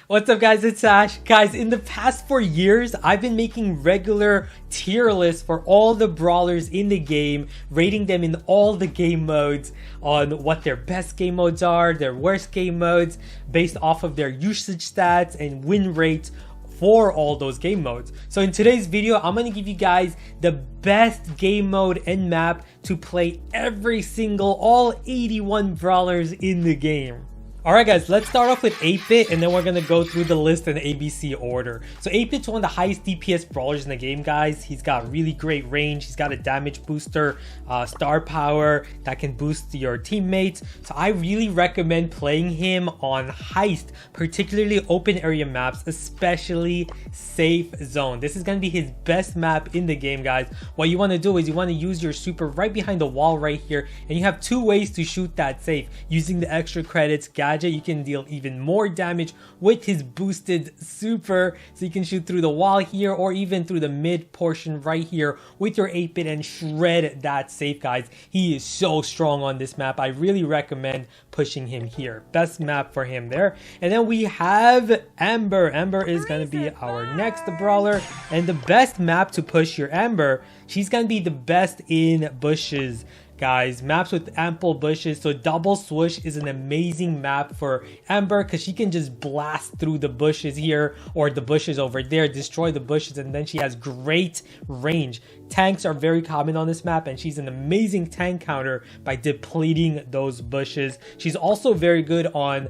What's up guys, it's Ash. Guys, in the past 4 years, I've been making regular tier lists for all the brawlers in the game, rating them in all the game modes on what their best game modes are, their worst game modes, based off of their usage stats and win rates for all those game modes. So in today's video, I'm going to give you guys the best game mode and map to play all 81 brawlers in the game. Alright guys, let's start off with 8-Bit and then we're going to go through the list in ABC order. So 8-Bit's one of the highest DPS brawlers in the game, guys. He's got really great range. He's got a damage booster, star power that can boost your teammates. So I really recommend playing him on Heist, particularly open area maps, especially Safe Zone. This is going to be his best map in the game, guys. What you want to do is you want to use your super right behind the wall right here, and you have 2 ways to shoot that safe. Using the extra credits gadget, you can deal even more damage with his boosted super, so you can shoot through the wall here or even through the mid portion right here with your 8-Bit and shred that safe, guys. He is so strong on this map. I really recommend pushing him here. Best map for him there. And then we have Amber. Amber is going to be our next brawler, and the best map to push your Amber, she's going to be the best in bushes, guys. Maps with ample bushes. So double swoosh is an amazing map for Amber because she can just blast through the bushes here or the bushes over there, destroy the bushes, and then she has great range. Tanks are very common on this map, and she's an amazing tank counter by depleting those bushes. She's also very good on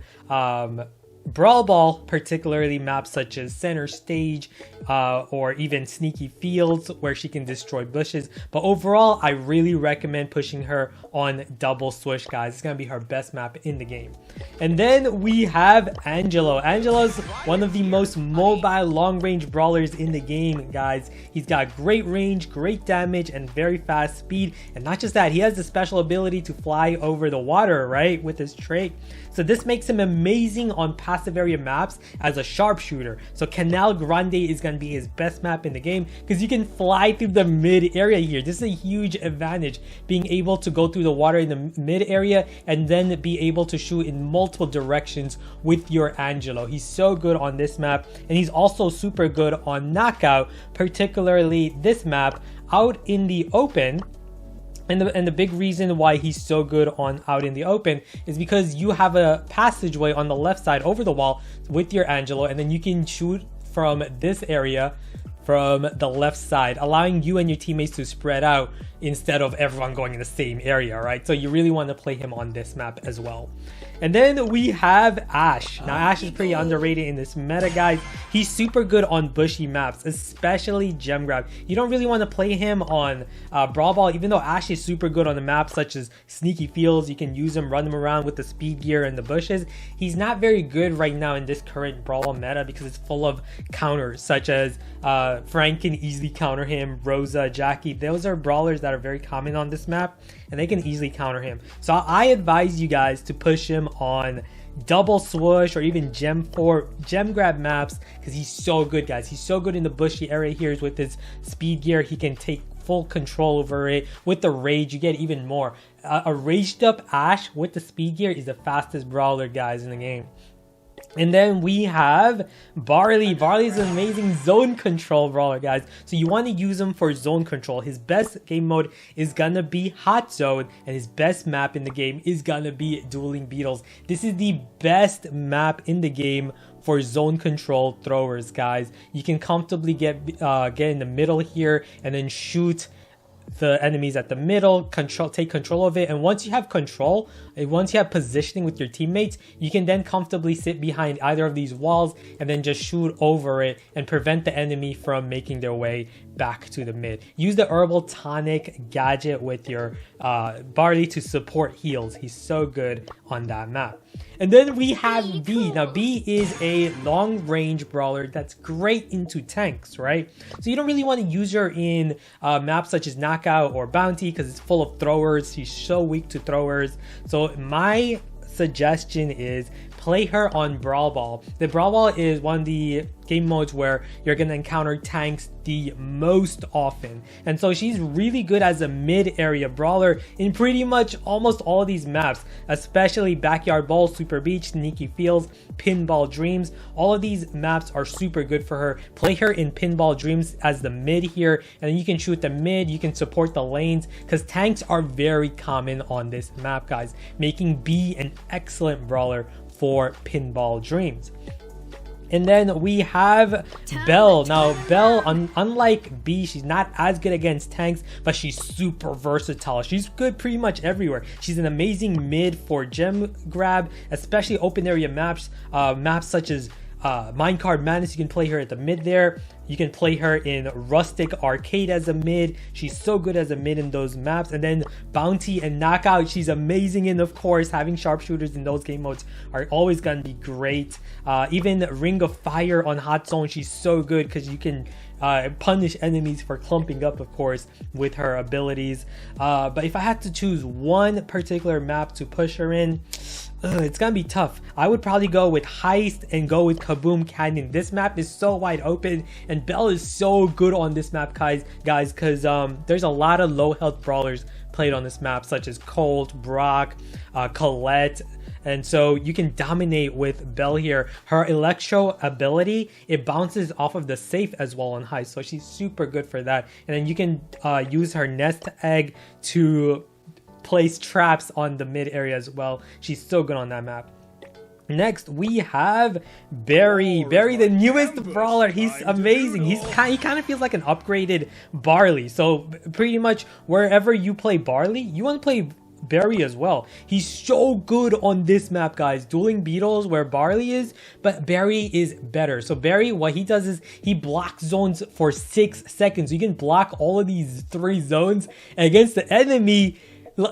Brawl Ball, particularly maps such as Center Stage or even Sneaky Fields where she can destroy bushes. But overall, I really recommend pushing her on Double Swoosh, guys. It's going to be her best map in the game. And then we have Angelo. Angelo's one of the most mobile long-range brawlers in the game, guys. He's got great range, great damage, and very fast speed. And not just that, he has the special ability to fly over the water, right, with his trait. So this makes him amazing on passive area maps as a sharpshooter. So Canal Grande is going to be his best map in the game because you can fly through the mid area here. This is a huge advantage, being able to go through the water in the mid area and then be able to shoot in multiple directions with your Angelo. He's so good on this map, and he's also super good on Knockout, particularly this map out in the open. And the big reason why he's so good on out in the open is because you have a passageway on the left side over the wall with your Angelo, and then you can shoot from this area from the left side, allowing you and your teammates to spread out instead of everyone going in the same area, right? So you really want to play him on this map as well. And then we have Ash. Now Ash is pretty underrated in this meta, guys. He's super good on bushy maps, especially Gem Grab. You don't really want to play him on Brawl Ball, even though Ash is super good on the maps such as Sneaky Fields. You can use him, run him around with the speed gear and the bushes. He's not very good right now in this current Brawl Ball meta because it's full of counters, such as Frank can easily counter him, Rosa, Jacky. Those are brawlers that are very common on this map, and they can easily counter him. So I advise you guys to push him on Double Swoosh or even Gem Grab maps because he's so good, guys. He's so good in the bushy area here with his speed gear. He can take full control over it. With the rage, you get even more. A raged up Ash with the speed gear is the fastest brawler, guys, in the game. And then we have Barley. Barley is an amazing zone control brawler, guys. So you want to use him for zone control. His best game mode is gonna be Hot Zone, and his best map in the game is gonna be Dueling Beetles. This is the best map in the game for zone control throwers, guys. You can comfortably get in the middle here and then shoot the enemies at the middle, take control of it, and once you have control, once you have positioning with your teammates, you can then comfortably sit behind either of these walls and then just shoot over it and prevent the enemy from making their way back to the mid. Use the herbal tonic gadget with your Barley to support heals. He's so good on that map. And then we have B. Now B is a long range brawler that's great into tanks, right? So you don't really want to use her in maps such as Knockout or Bounty because it's full of throwers. She's so weak to throwers. So my suggestion is play her on Brawl Ball. The Brawl Ball is one of the game modes where you're going to encounter tanks the most often, and so she's really good as a mid-area brawler in pretty much almost all of these maps, especially Backyard Ball, Super Beach, Sneaky Fields, Pinball Dreams. All of these maps are super good for her. Play her in Pinball Dreams as the mid here, and then you can shoot the mid, you can support the lanes, because tanks are very common on this map, guys, making B an excellent brawler for Pinball Dreams. And then we have Belle. Now, Belle, unlike B, she's not as good against tanks, but she's super versatile. She's good pretty much everywhere. She's an amazing mid for gem grab, especially open area maps, maps such as Minecart Madness. You can play her at the mid there. You can play her in Rustic Arcade as a mid. She's so good as a mid in those maps. And then Bounty and Knockout, she's amazing in, of course. Having sharpshooters in those game modes are always going to be great. Even Ring of Fire on Hot Zone, she's so good because you can punish enemies for clumping up, of course, with her abilities. But if I had to choose one particular map to push her in, it's gonna be tough. I would probably go with Heist and go with Kaboom Canyon. This map is so wide open, and Belle is so good on this map, guys, because there's a lot of low health brawlers played on this map, such as Colt, Brock, Colette. And so you can dominate with Belle here. Her Electro ability, it bounces off of the safe as well on Heist, so she's super good for that. And then you can use her Nest Egg to place traps on the mid area as well. She's so good on that map. Next, we have Barry. Barry, the newest brawler. He's amazing. He kind of feels like an upgraded Barley. So pretty much wherever you play Barley, you want to play Barry as well. He's so good on this map, guys. Dueling Beetles where Barley is, but Barry is better. So Barry, what he does is he blocks zones for 6 seconds. You can block all of these 3 zones against the enemy.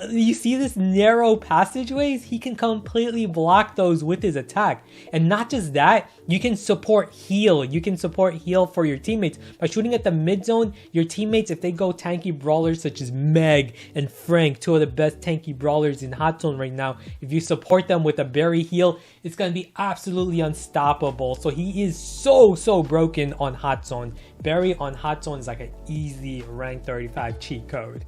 You see this narrow passageways? He can completely block those with his attack. And not just that, you can support heal. You can support heal for your teammates. By shooting at the mid zone, your teammates, if they go tanky brawlers such as Meg and Frank, 2 of the best tanky brawlers in Hot Zone right now, if you support them with a Barry heal, it's going to be absolutely unstoppable. So he is so broken on Hot Zone. Barry on Hot Zone is like an easy rank 35 cheat code.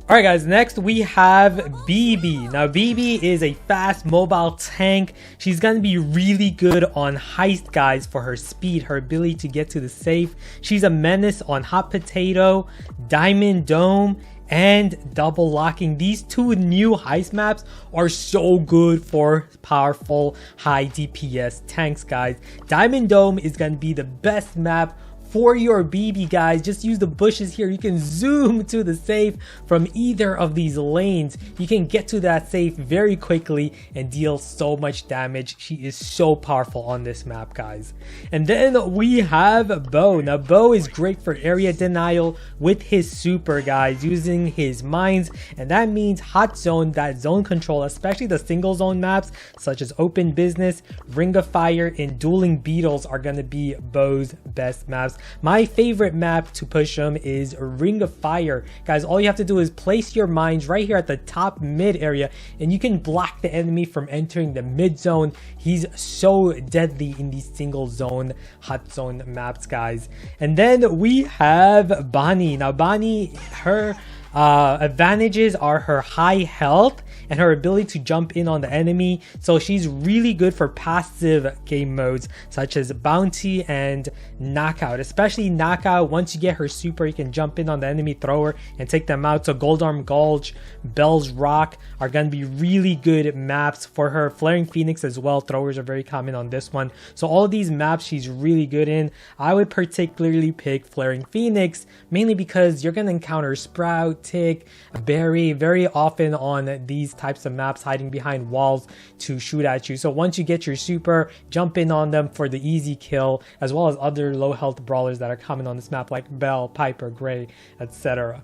Alright guys, next we have Bibi. Now Bibi is a fast mobile tank. She's going to be really good on Heist, guys, for her speed, her ability to get to the safe. She's a menace on Hot Potato, Diamond Dome, and Double Locking. These 2 new Heist maps are so good for powerful high DPS tanks, guys. Diamond Dome is going to be the best map for your Bibi, guys. Just use the bushes here. You can zoom to the safe from either of these lanes. You can get to that safe very quickly and deal so much damage. She is so powerful on this map, guys. And then we have Bo. Now Bo is great for area denial with his super, guys, using his mines, and that means Hot Zone, that zone control, especially the single zone maps such as Open Business, Ring of Fire, and Dueling Beetles are going to be Bo's best maps. My favorite map to push him is Ring of Fire. Guys, all you have to do is place your mines right here at the top mid area, and you can block the enemy from entering the mid zone. He's so deadly in these single zone Hot Zone maps, guys. And then we have Bonnie. Now Bonnie, her advantages are her high health and her ability to jump in on the enemy. So she's really good for passive game modes such as Bounty and Knockout. Especially Knockout, once you get her super, you can jump in on the enemy thrower and take them out. So Gold Arm Gulch, Belle's Rock are going to be really good maps for her. Flaring Phoenix as well. Throwers are very common on this one. So all of these maps she's really good in. I would particularly pick Flaring Phoenix, mainly because you're going to encounter Sprout, Tick, Barry very often on these types of maps, hiding behind walls to shoot at you. So once you get your super, jump in on them for the easy kill, as well as other low health brawlers that are common on this map like Belle, Piper, Gray, etc.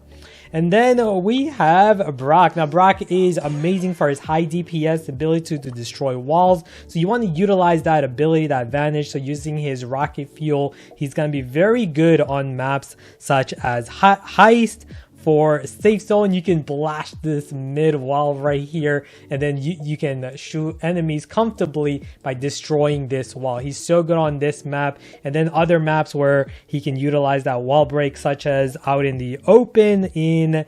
And then we have Brock. Now Brock is amazing for his high DPS ability to destroy walls. So you want to utilize that ability, that advantage. So using his rocket fuel, he's going to be very good on maps such as Heist, For safe zone, you can blast this mid wall right here, and then you can shoot enemies comfortably by destroying this wall. He's so good on this map, and then other maps where he can utilize that wall break, such as out in the open in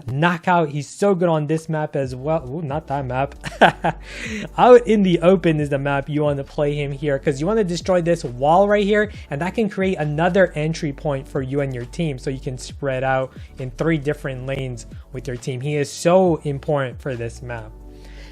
Knockout. He's so good on this map as well. Ooh, not that map. Out in the open is the map you want to play him here, because you want to destroy this wall right here, and that can create another entry point for you and your team, so you can spread out in 3 different lanes with your team. He is so important for this map.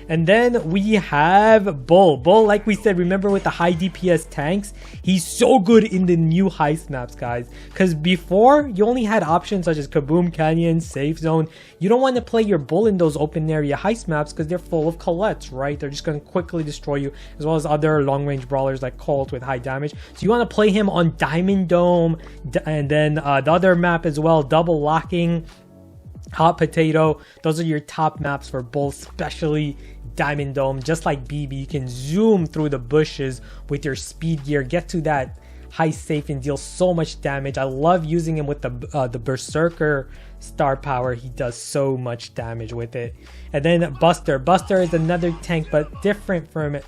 And then we have Bull. Bull, like we said, remember with the high DPS tanks, he's so good in the new heist maps, guys. Because before, you only had options such as Kaboom Canyon, Safe Zone. You don't want to play your Bull in those open area heist maps because they're full of Colettes, right? They're just going to quickly destroy you, as well as other long-range brawlers like Colt with high damage. So you want to play him on Diamond Dome, and then the other map as well, Double Locking, Hot Potato. Those are your top maps for Bull, especially Diamond Dome. Just like Bibi, you can zoom through the bushes with your speed gear, get to that high safe and deal so much damage. I love using him with the Berserker star power. He does so much damage with it. And then Buster. Buster is another tank, but different from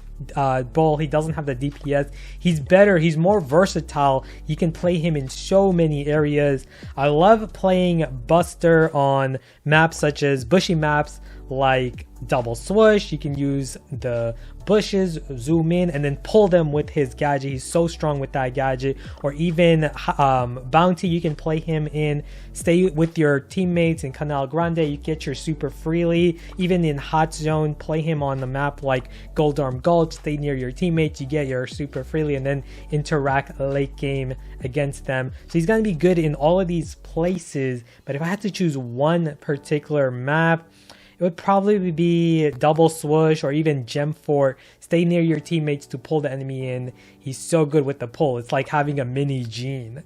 Bull. He doesn't have the DPS. He's better. He's more versatile. You can play him in so many areas. I love playing Buster on maps such as bushy maps like Double Swoosh. You can use the bushes, zoom in, and then pull them with his gadget. He's so strong with that gadget. Or even Bounty, you can play him in Stay with your teammates in Canal Grande. You get your super freely. Even in Hot Zone, play him on the map like Gold Arm Gulch. Stay near your teammates, you get your super freely, and then interact late game against them. So he's going to be good in all of these places. But if I had to choose one particular map, it would probably be Double Swoosh or even Gem Fort. Stay near your teammates to pull the enemy in. He's so good with the pull. It's like having a mini Gene.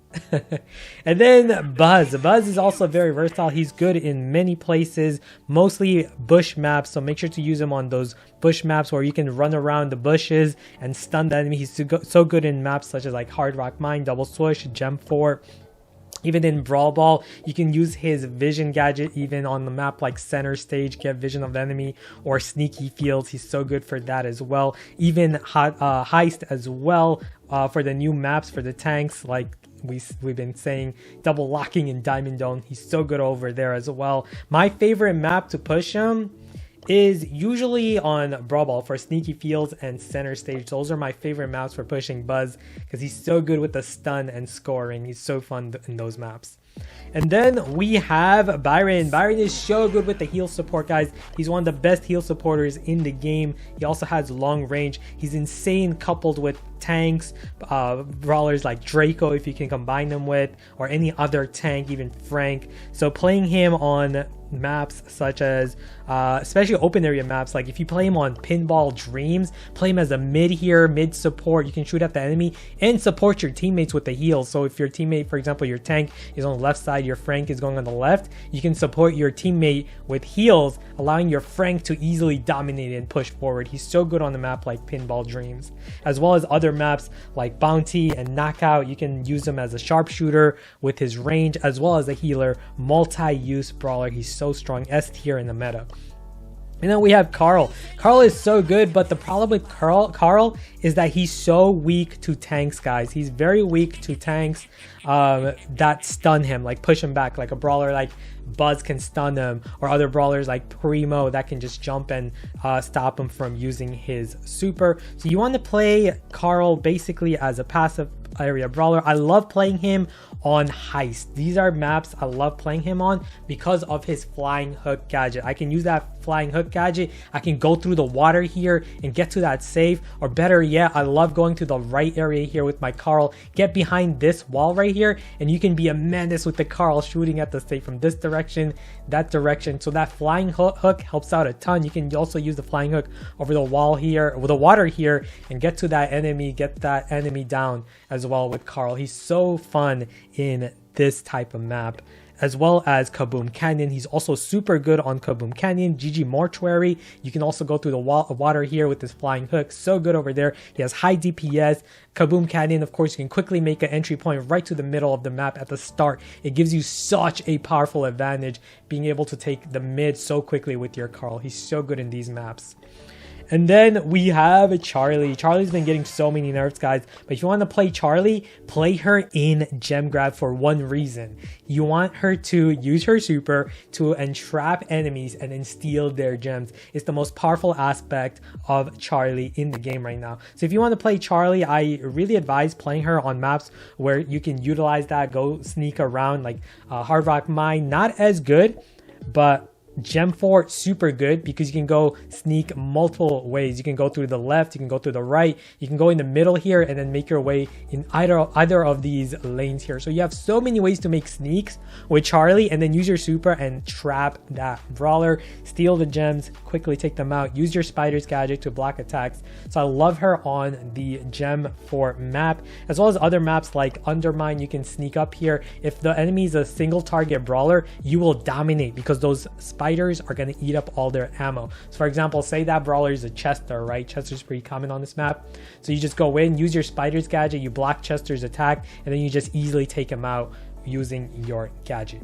And then Buzz. Buzz is also very versatile. He's good in many places, mostly bush maps. So make sure to use him on those bush maps where you can run around the bushes and stun the enemy. He's so good in maps such as like Hard Rock Mine, Double Swoosh, Gem Fort. Even in Brawl Ball, you can use his vision gadget even on the map like Center Stage, get vision of the enemy, or Sneaky Fields. He's so good for that as well. Even Heist as well for the new maps for the tanks, like we've been saying, Double Locking in Diamond Dome. He's so good over there as well. My favorite map to push him is usually on Brawl Ball for Sneaky Fields and Center Stage. Those are my favorite maps for pushing Buzz because he's so good with the stun and scoring. He's so fun in those maps. And then we have Byron. Byron is so good with the heal support, guys. He's one of the best heal supporters in the game. He also has long range. He's insane coupled with tanks, brawlers like Draco if you can combine them with, or any other tank, even Frank. So playing him on maps such as especially open area maps, like if you play him on Pinball Dreams, play him as a mid here, mid support. You can shoot at the enemy and support your teammates with the heals. So if your teammate, for example, your tank is on the left side, your Frank is going on the left, you can support your teammate with heals, allowing your Frank to easily dominate and push forward. He's so good on the map like Pinball Dreams, as well as other maps like Bounty and Knockout. You can use him as a sharpshooter with his range, as well as a healer, multi-use brawler. He's so strong, S tier in the meta. And then we have Carl. Carl is so good, but the problem with Carl is that he's so weak to tanks, guys. He's very weak to tanks that stun him, like push him back, like a brawler like Buzz can stun him, or other brawlers like Primo that can just jump and stop him from using his super. So you want to play Carl basically as a passive area brawler. I love playing him on Heist. These are maps I love playing him on because of his flying hook gadget. I can use that flying hook gadget. I can go through the water here and get to that safe, or better yet, I love going to the right area here with my Carl. Get behind this wall right here, and you can be a menace with the Carl, shooting at the safe from this direction, that direction. So that flying hook helps out a ton. You can also use the flying hook over the wall here, over the water here, and get to that enemy, get that enemy down as well with Carl. He's so fun in this type of map as well as Kaboom Canyon. He's also super good on Kaboom Canyon. GG Mortuary. You can also go through the water here with this flying hook. So good over there. He has high DPS. Kaboom Canyon, of course, you can quickly make an entry point right to the middle of the map at the start. It gives you such a powerful advantage being able to take the mid so quickly with your Carl. He's so good in these maps. And then we have Charlie. Charlie's been getting so many nerfs, guys. But if you want to play Charlie, play her in Gem Grab for one reason. You want her to use her super to entrap enemies and then steal their gems. It's the most powerful aspect of Charlie in the game right now. So if you want to play Charlie, I really advise playing her on maps where you can utilize that. Go sneak around, like Hard Rock Mine. Not as good, but Gem 4 super good because you can go sneak multiple ways. You can go through the left, you can go through the right, you can go in the middle here and then make your way in either of these lanes here. So you have so many ways to make sneaks with Charlie, and then use your super and trap that brawler, steal the gems, quickly take them out, use your spider's gadget to block attacks. So I love her on the Gem 4 map, as well as other maps like Undermine. You can sneak up here. If the enemy is a single target brawler, you will dominate because those spiders are going to eat up all their ammo. So for example, say that brawler is a Chester, right? Chester's pretty common on this map. So you just go in, use your spider's gadget, you block Chester's attack, and then you just easily take him out using your gadget.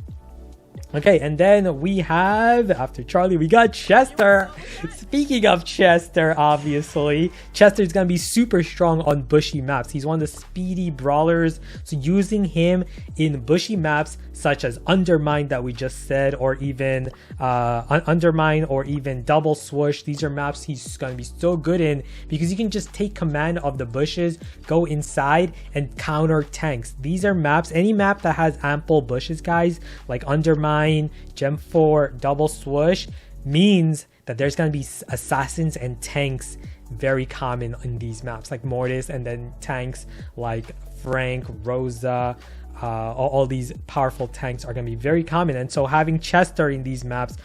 Okay, and then we have, after Charlie, we got Chester. Speaking of Chester, obviously, Chester is going to be super strong on bushy maps. He's one of the speedy brawlers. So using him in bushy maps such as Undermine that we just said, or even Undermine, or even Double Swoosh. These are maps he's going to be so good in because you can just take command of the bushes, go inside, and counter tanks. These are maps, any map that has ample bushes, guys, like Undermine, Gem 4, Double Swoosh, means that there's going to be assassins and tanks very common in these maps, like Mortis, and then tanks like Frank, Rosa. All these powerful tanks are going to be very common, and so having Chester in these maps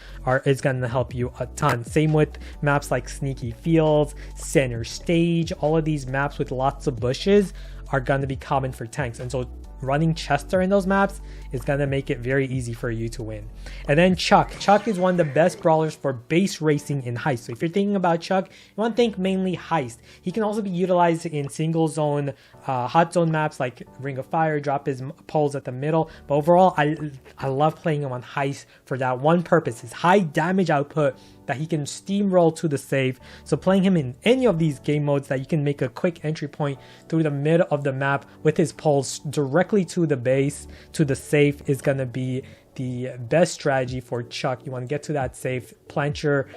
is going to help you a ton. Same with maps like Sneaky Fields, Center Stage. All of these maps with lots of bushes are going to be common for tanks, and so running Chester in those maps is going to make it very easy for you to win. And then Chuck is one of the best brawlers for base racing in heist. So if you're thinking about Chuck, you want to think mainly heist. He can also be utilized in single zone, hot zone maps like Ring of Fire, drop his poles at the middle. But overall, I love playing him on heist for that one purpose, his high damage output that he can steamroll to the safe. So playing him in any of these game modes that you can make a quick entry point through the mid of the map with his poles directly to the base, to the safe, is going to be the best strategy for Chuck. You want to get to that safe, plant your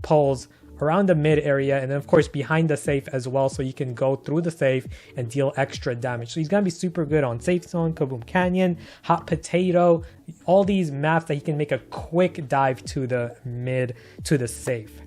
poles around the mid area, and then of course behind the safe as well, so you can go through the safe and deal extra damage. So he's gonna be super good on Safe Zone, Kaboom Canyon, Hot Potato, all these maps that he can make a quick dive to the mid, to the safe.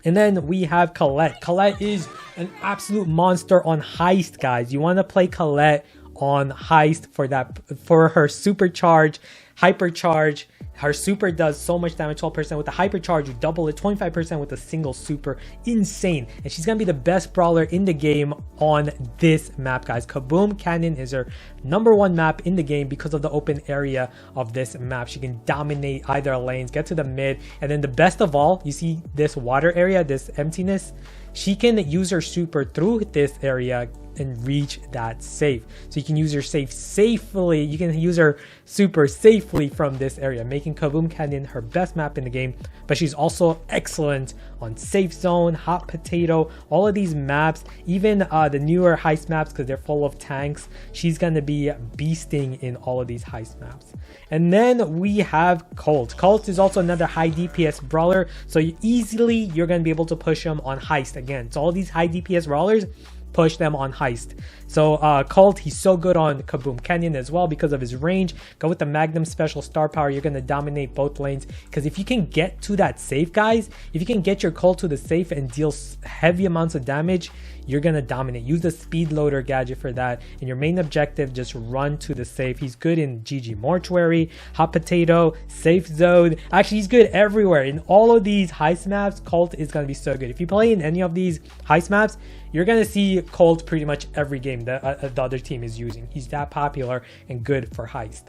And then we have Colette. Colette is an absolute monster on heist, guys. You want to play Colette on heist for her supercharge, hypercharge. Her super does so much damage, 12% with the hypercharge, you double it, 25% with a single super. Insane. And she's gonna be the best brawler in the game on this map, guys. Kaboom Canyon is her #1 map in the game because of the open area of this map. She can dominate either lanes, get to the mid, and then the best of all, you see this water area, this emptiness, she can use her super through this area and reach that safe. So you can use your safe safely. You can use her super safely from this area, making Kaboom Canyon her best map in the game. But she's also excellent on Safe Zone, Hot Potato, all of these maps, even the newer heist maps because they're full of tanks. She's going to be beasting in all of these heist maps. And then we have Colt. Colt is also another high DPS brawler. So you're going to be able to push him on heist again. So all these high DPS brawlers, push them on heist. So Colt, he's so good on Kaboom Canyon as well because of his range. Go with the Magnum Special Star Power. You're going to dominate both lanes because if you can get to that safe, guys, if you can get your Colt to the safe and deal heavy amounts of damage, you're going to dominate. Use the Speed Loader gadget for that, and your main objective, just run to the safe. He's good in GG Mortuary, Hot Potato, Safe Zone. Actually, he's good everywhere. In all of these heist maps, Colt is going to be so good. If you play in any of these heist maps, you're going to see Colt pretty much every game that the other team is using. He's that popular and good for heist.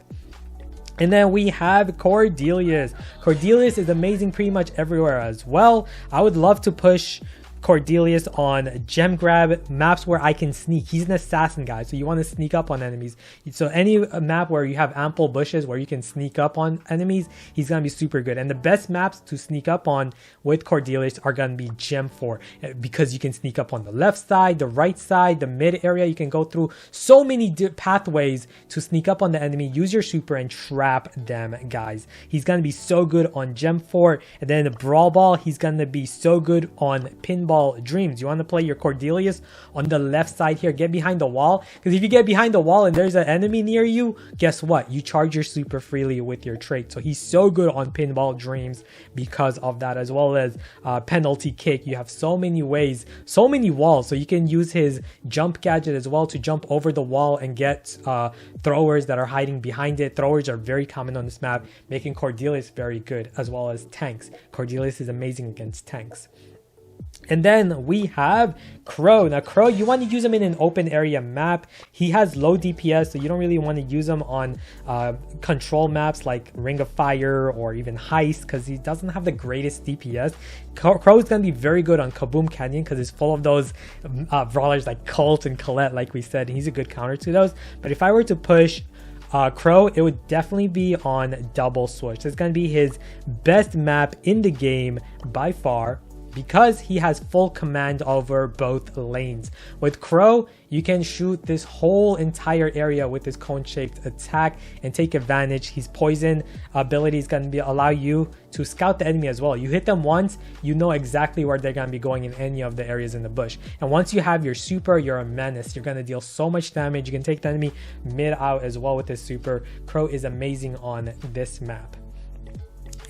And then we have Cordelius. Cordelius is amazing pretty much everywhere as well. I would love to push Cordelius on gem grab maps where I can sneak. He's an assassin, guys, so you want to sneak up on enemies. So any map where you have ample bushes where you can sneak up on enemies, he's gonna be super good. And the best maps to sneak up on with Cordelius are gonna be gem 4, because you can sneak up on the left side, the right side, the mid area. You can go through so many pathways to sneak up on the enemy. Use your super and trap them, guys. He's gonna be so good on gem 4. And then the brawl ball, he's gonna be so good on pinball dreams. You want to play your Cordelius on the left side here. Get behind the wall, because if you get behind the wall and there's an enemy near you, guess what? You charge your super freely with your trait. So he's so good on pinball dreams because of that, as well as penalty kick. You have so many ways, so many walls, so you can use his jump gadget as well to jump over the wall and get throwers that are hiding behind it. Throwers are very common on this map, making Cordelius very good, as well as tanks. Cordelius is amazing against tanks. And then we have Crow. Now Crow, you want to use him in an open area map. He has low DPS, so you don't really want to use him on control maps like Ring of Fire or even Heist, because he doesn't have the greatest DPS. Crow is going to be very good on Kaboom Canyon because it's full of those brawlers like Colt and Colette, like we said. He's a good counter to those. But if I were to push Crow, it would definitely be on Double Switch. It's going to be his best map in the game by far, because he has full command over both lanes. With Crow, you can shoot this whole entire area with his cone-shaped attack and take advantage. His poison ability is going to allow you to scout the enemy as well. You hit them once, you know exactly where they're going to be going in any of the areas in the bush. And once you have your super, you're a menace. You're going to deal so much damage. You can take the enemy mid out as well with his super. Crow is amazing on this map.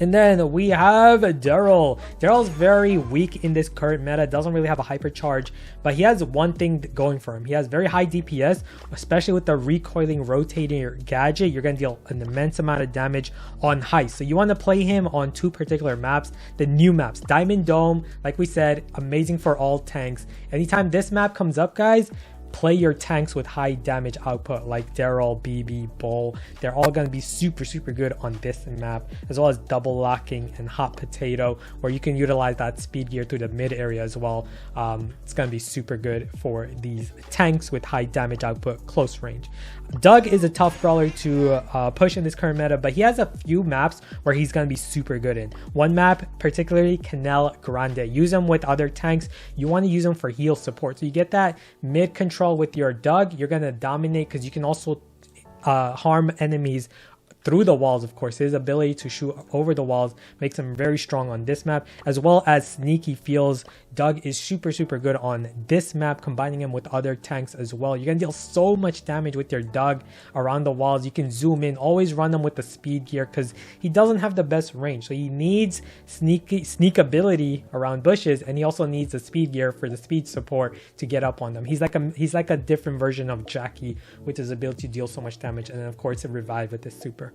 And then we have Darryl. Darryl's very weak in this current meta. Doesn't really have a hypercharge, but he has one thing going for him. He has very high DPS, especially with the recoiling rotating gadget. You're going to deal an immense amount of damage on Heist. So you want to play him on two particular maps, the new maps. Diamond Dome, like we said, amazing for all tanks. Anytime this map comes up, guys, play your tanks with high damage output like Darryl, Bibi, Belle. They're all going to be super good on this map, as well as double locking and hot potato, where you can utilize that speed gear through the mid area as well. It's going to be super good for these tanks with high damage output close range. Doug is a tough brawler to push in this current meta, but he has a few maps where he's going to be super good in. One map particularly, Canal Grande. Use him with other tanks. You want to use him for heal support, so you get that mid control with your Doug. You're going to dominate because you can also harm enemies through the walls. Of course, his ability to shoot over the walls makes him very strong on this map, as well as sneaky feels. Doug is super good on this map, combining him with other tanks as well. You're gonna deal so much damage with your Doug around the walls. You can zoom in, always run him with the speed gear because he doesn't have the best range, so he needs sneak ability around bushes, and he also needs the speed gear for the speed support to get up on them. He's like a different version of Jacky with his ability to deal so much damage, and then of course a revive with this super.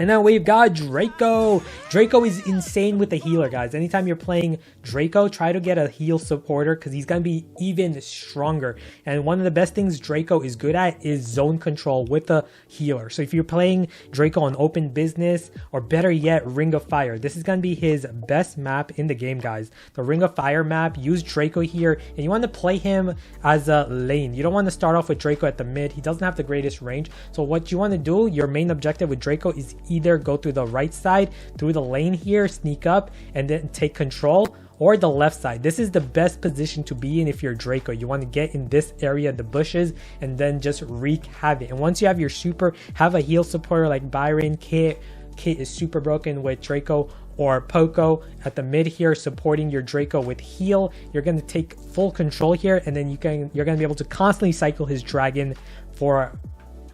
And then we've got Draco. Draco is insane with the healer, guys. Anytime you're playing Draco, try to get a heal supporter because he's going to be even stronger. And one of the best things Draco is good at is zone control with a healer. So if you're playing Draco on open business, or better yet, Ring of Fire, this is going to be his best map in the game, guys. The Ring of Fire map, use Draco here, and you want to play him as a lane. You don't want to start off with Draco at the mid. He doesn't have the greatest range. So what you want to do, your main objective with Draco is either go through the right side, through the lane here, sneak up, and then take control, or the left side. This is the best position to be in if you're Draco. You want to get in this area, the bushes, and then just wreak havoc. And once you have your super, have a heal supporter like Byron. Kit is super broken with Draco, or Poco at the mid here, supporting your Draco with heal. You're going to take full control here, and then you're going to be able to constantly cycle his dragon for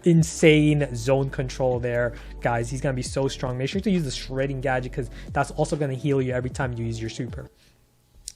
insane zone control there, guys. He's gonna be so strong. Make sure to use the shredding gadget because that's also gonna heal you every time you use your super.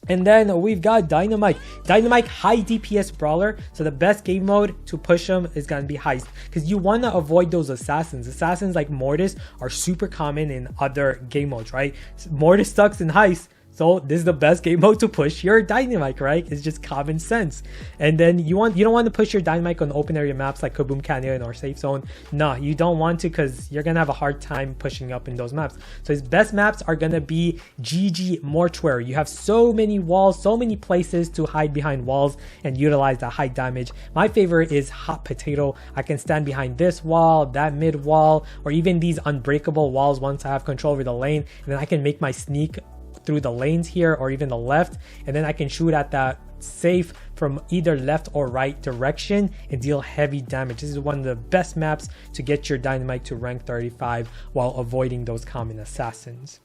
And then we've got Dynamike. Dynamike, high DPS brawler, so the best game mode to push him is gonna be Heist, because you want to avoid those assassins. Assassins like Mortis are super common in other game modes, right? Mortis sucks in Heist, So this is the best game mode to push your Dynamike, right? It's just common sense. And then you don't want to push your Dynamike on open area maps like Kaboom Canyon or Safe Zone. No, you don't want to, because you're gonna have a hard time pushing up in those maps. So his best maps are gonna be GG Mortuary. You have so many walls, so many places to hide behind walls and utilize the high damage. My favorite is Hot Potato. I can stand behind this wall, that mid wall, or even these unbreakable walls once I have control over the lane, and then I can make my sneak through the lanes here or even the left, and then I can shoot at that safe from either left or right direction and deal heavy damage. This is one of the best maps to get your Dynamike to rank 35 while avoiding those common assassins.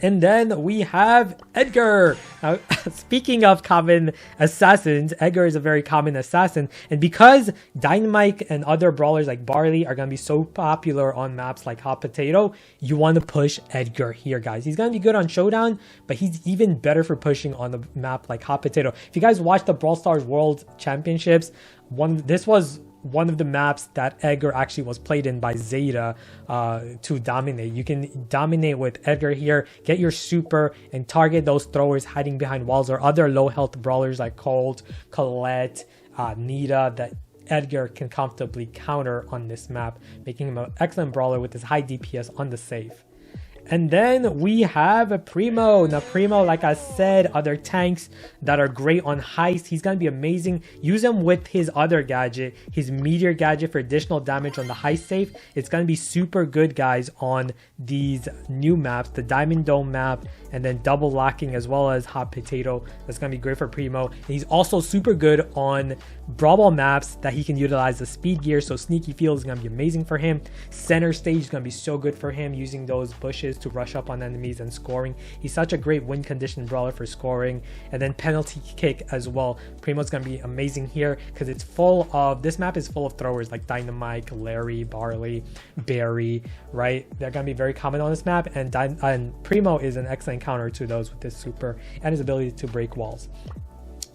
And then we have Edgar. Now, speaking of common assassins, Edgar is a very common assassin. And because Dynamike and other brawlers like Barley are going to be so popular on maps like Hot Potato, you want to push Edgar here, guys. He's going to be good on Showdown, but he's even better for pushing on the map like Hot Potato. If you guys watch the Brawl Stars World Championships, this was one of the maps that Edgar actually was played in by Zeta to dominate. You can dominate with Edgar here, get your super, and target those throwers hiding behind walls or other low health brawlers like Colt, Colette, Nita, that Edgar can comfortably counter on this map, making him an excellent brawler with his high DPS on the safe. And then we have a Primo. Now Primo, like I said, other tanks that are great on heist. He's going to be amazing. Use him with his other gadget, his meteor gadget, for additional damage on the heist safe. It's going to be super good, guys, on these new maps, the Diamond Dome map, and then double locking, as well as Hot Potato. That's going to be great for Primo. And he's also super good on Brawl Ball maps that he can utilize the speed gear. So Sneaky Field is going to be amazing for him. Center stage is going to be so good for him, using those bushes to rush up on enemies and scoring. He's such a great win condition brawler for scoring. And then penalty kick as well. Primo's going to be amazing here because it's full of, this map is full of throwers like Dynamike, Lawrie, Barley, Barry, right? They're going to be very common on this map, and Primo is an excellent counter to those with his super and his ability to break walls.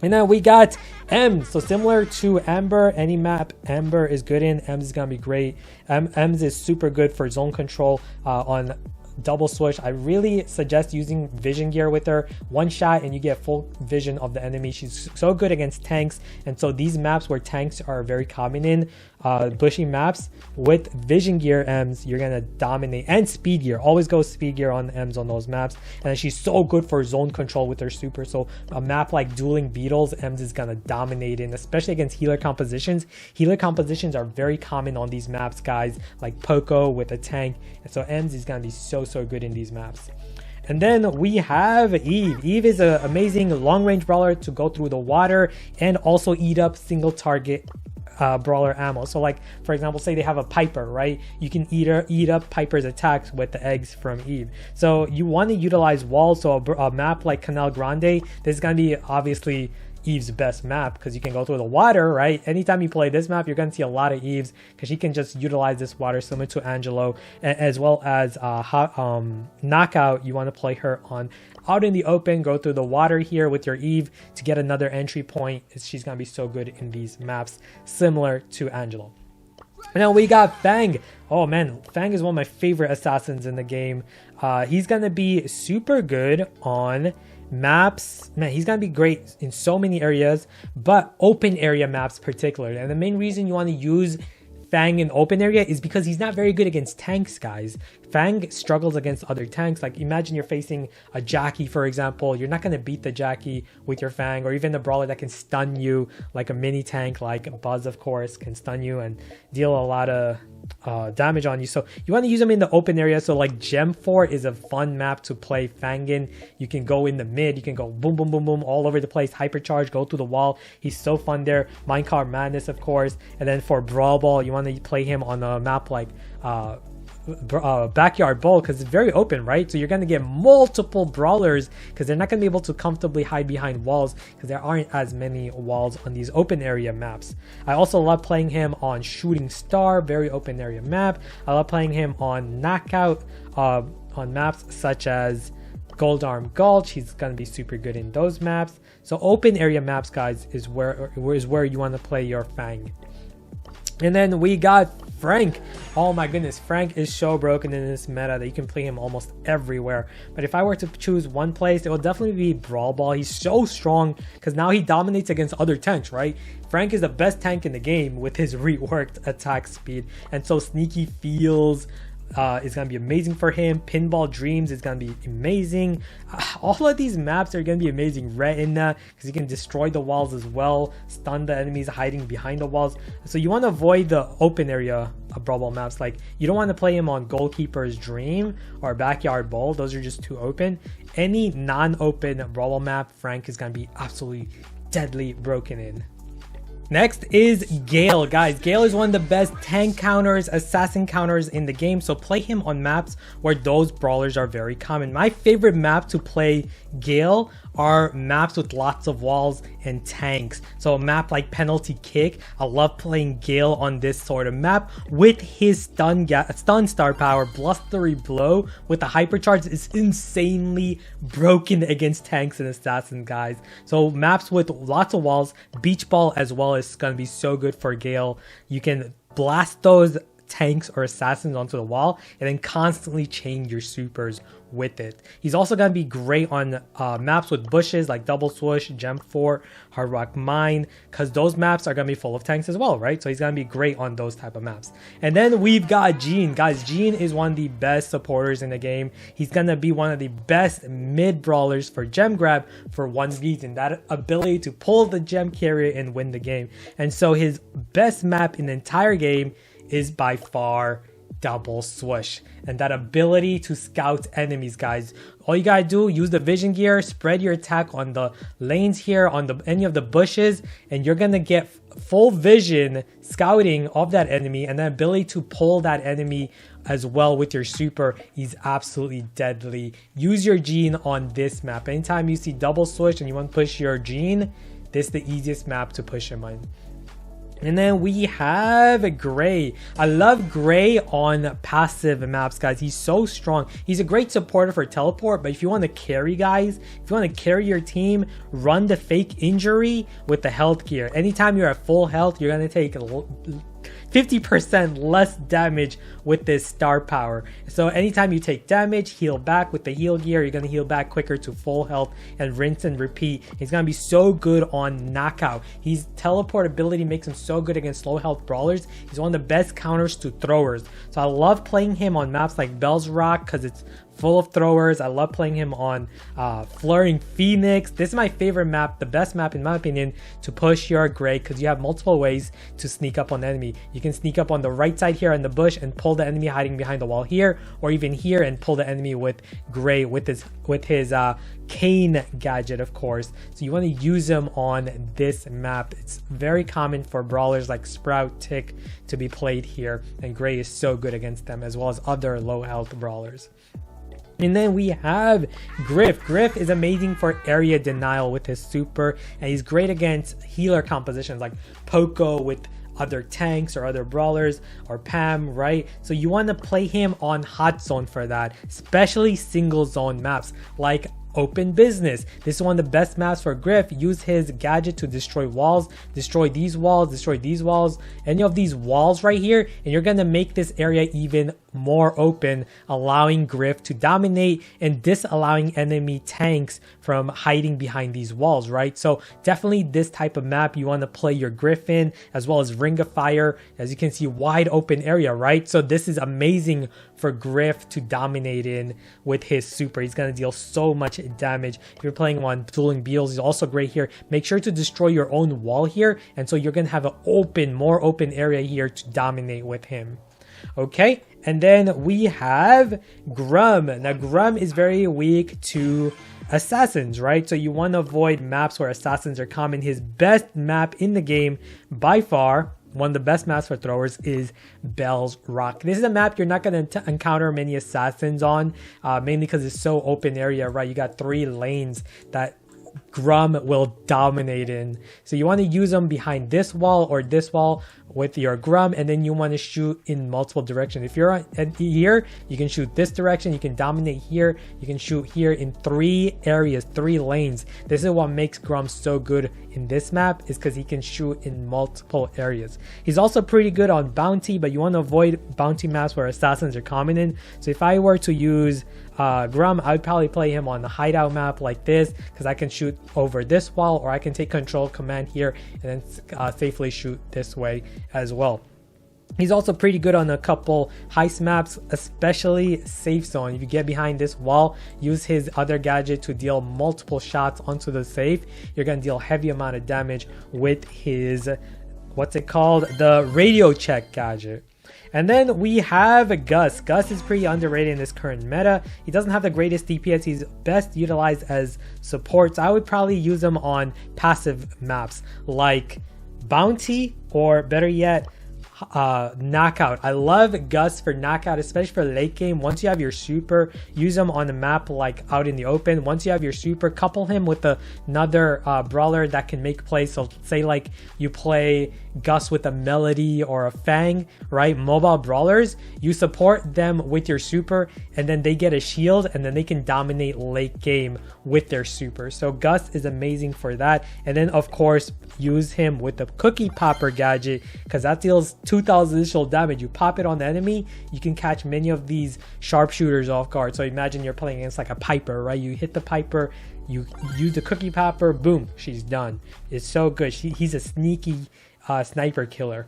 And then we got Ems. So similar to Amber, any map Amber is good in, Ems is going to be great. Ems is super good for zone control on double switch. I really suggest using vision gear with her. One shot and you get full vision of the enemy. She's so good against tanks, and so these maps where tanks are very common in, bushy maps, with vision gear Ems, you're gonna dominate. And speed gear, always go speed gear on Ems on those maps. And then she's so good for zone control with her super. So a map like Dueling Beetles, Ems is gonna dominate in, especially against healer compositions. Healer compositions are very common on these maps, guys, like Poco with a tank. And so Ems is gonna be so good in these maps. And then we have Eve. Eve is an amazing long range brawler to go through the water and also eat up single target brawler ammo. So like, for example, say they have a Piper, right? You can eat up Piper's attacks with the eggs from Eve. So you want to utilize walls. So a map like Canal Grande, this is going to be obviously Eve's best map because you can go through the water, right? Anytime you play this map, you're going to see a lot of Eves because she can just utilize this water, similar to Angelo, as well as Knockout. You want to play her on out in the open, go through the water here with your Eve to get another entry point. She's going to be so good in these maps, similar to Angelo. And then we got Fang. Oh man, Fang is one of my favorite assassins in the game. He's going to be super good on maps. Man, he's gonna be great in so many areas, but open area maps particularly. And the main reason you want to use Fang in open area is because he's not very good against tanks, guys. Fang struggles against other tanks. Like imagine you're facing a Jacky, for example. You're not going to beat the Jacky with your Fang, or even the brawler that can stun you, like a mini tank like Buzz, of course, can stun you and deal a lot of damage on you. So you want to use them in the open area. So like Gem 4 is a fun map to play Fang in. You can go in the mid, you can go boom boom boom boom all over the place, hypercharge, go through the wall. He's so fun there. Minecart Madness, of course. And then for Brawl Ball, you want to play him on a map like Backyard Bowl, because it's very open, right? So you're going to get multiple brawlers because they're not going to be able to comfortably hide behind walls because there aren't as many walls on these open area maps. I also love playing him on Shooting Star, very open area map. I love playing him on Knockout, on maps such as Gold Arm Gulch. He's going to be super good in those maps. So open area maps, guys, is where you want to play your Fang. And then we got Frank. Oh my goodness, Frank is so broken in this meta that you can play him almost everywhere. But if I were to choose one place, it will definitely be Brawl Ball. He's so strong because now he dominates against other tanks, right? Frank is the best tank in the game with his reworked attack speed. And so Sneaky Feels is going to be amazing for him. Pinball Dreams is going to be amazing. All of these maps are going to be amazing. Retina, because you can destroy the walls as well. Stun the enemies hiding behind the walls. So you want to avoid the open area of Brawl Ball maps. Like, you don't want to play him on Goalkeeper's Dream or Backyard Bowl. Those are just too open. Any non-open Brawl Ball map, Frank is going to be absolutely deadly broken in. Next is Gale. Guys, Gale is one of the best tank counters, assassin counters in the game, so play him on maps where those brawlers are very common. My favorite map to play Gale are maps with lots of walls and tanks. So a map like Penalty Kick, I love playing Gale on this sort of map with his stun star power. Blustery Blow with the hypercharge is insanely broken against tanks and assassins, guys. So maps with lots of walls, Beach Ball as well is gonna be so good for Gale. You can blast those tanks or assassins onto the wall and then constantly chain your supers with it. He's also going to be great on maps with bushes like Double Swoosh, Gem Fort, Hard Rock Mine, because those maps are going to be full of tanks as well, right? So he's going to be great on those type of maps. And then we've got Gene. Guys, Gene is one of the best supporters in the game. He's going to be one of the best mid brawlers for gem grab for one reason: that ability to pull the gem carrier and win the game. And so his best map in the entire game is by far Double Swoosh, and that ability to scout enemies, guys. All you gotta do, use the vision gear, spread your attack on the lanes here, on any of the bushes, and you're gonna get full vision scouting of that enemy, and the ability to pull that enemy as well with your super is absolutely deadly. Use your Gene on this map. Anytime you see Double Swoosh and you want to push your Gene, this is the easiest map to push him on. And then we have Gray. I love Gray on passive maps, guys. He's so strong. He's a great supporter for teleport, but if you want to carry, guys, if you want to carry your team, run the fake injury with the health gear. Anytime you're at full health, you're going to take 50% less damage with this star power. So anytime you take damage, heal back with the heal gear. You're going to heal back quicker to full health and rinse and repeat. He's going to be so good on knockout. His teleport ability makes him so good against low health brawlers. He's one of the best counters to throwers. So I love playing him on maps like Belle's Rock because it's full of throwers. I love playing him on Flurrying Phoenix. This is my favorite map, the best map in my opinion, to push your Gray, because you have multiple ways to sneak up on the enemy. You can sneak up on the right side here in the bush and pull the enemy hiding behind the wall here, or even here and pull the enemy with Gray with his cane gadget, of course. So you want to use him on this map. It's very common for brawlers like Sprout, Tick to be played here, and Gray is so good against them as well as other low health brawlers. And then we have Griff. Griff is amazing for area denial with his super, and he's great against healer compositions like Poco with other tanks or other brawlers, or Pam, right? So you want to play him on hot zone for that, especially single zone maps like Open Business. This is one of the best maps for Griff. Use his gadget to destroy walls, destroy these walls, destroy these walls, any of these walls right here, and you're gonna make this area even more open, allowing Griff to dominate and disallowing enemy tanks from hiding behind these walls, right? So definitely this type of map you want to play your Griff in, as well as Ring of Fire. As you can see, wide open area, right? So this is amazing for Griff to dominate in with his super. He's going to deal so much damage. If you're playing on Dueling Beetles, he's also great here. Make sure to destroy your own wall here, and so you're going to have an more open area here to dominate with him. Okay, and then we have Grom. Now Grom is very weak to assassins, right? So you want to avoid maps where assassins are common. His best map in the game by far, one of the best maps for throwers, is Belle's Rock. This is a map you're not going to encounter many assassins on, mainly because it's so open area, right? You got 3 lanes that Grom will dominate in. So you want to use them behind this wall or this wall with your Grom, and then you want to shoot in multiple directions. If you're here, you can shoot this direction, you can dominate here, you can shoot here in 3 areas, 3 lanes. This is what makes Grom so good in this map, is because he can shoot in multiple areas. He's also pretty good on bounty, but you want to avoid bounty maps where assassins are common in. So if I were to use Grom, I would probably play him on the hideout map like this, because I can shoot over this wall, or I can take control command here and then safely shoot this way as well. He's also pretty good on a couple heist maps, especially safe zone. If you get behind this wall, use his other gadget to deal multiple shots onto the safe. You're going to deal heavy amount of damage with his, what's it called? The radio check gadget. And then we have Gus. Gus is pretty underrated in this current meta. He doesn't have the greatest DPS. He's best utilized as support. So I would probably use him on passive maps like Bounty, or better yet, Knockout. I love Gus for Knockout, especially for late game. Once you have your super, use him on the map like out in the open. Once you have your super, couple him with another brawler that can make plays. So say like you play Gus with a Melody or a Fang, right? Mobile brawlers, you support them with your super, and then they get a shield, and then they can dominate late game with their super. So Gus is amazing for that. And then of course use him with the cookie popper gadget, because that deals 2000 initial damage. You pop it on the enemy, you can catch many of these sharpshooters off guard. So imagine you're playing against like a Piper, right? You hit the Piper, you use the cookie popper, boom, she's done. It's so good. He's a sneaky sniper killer.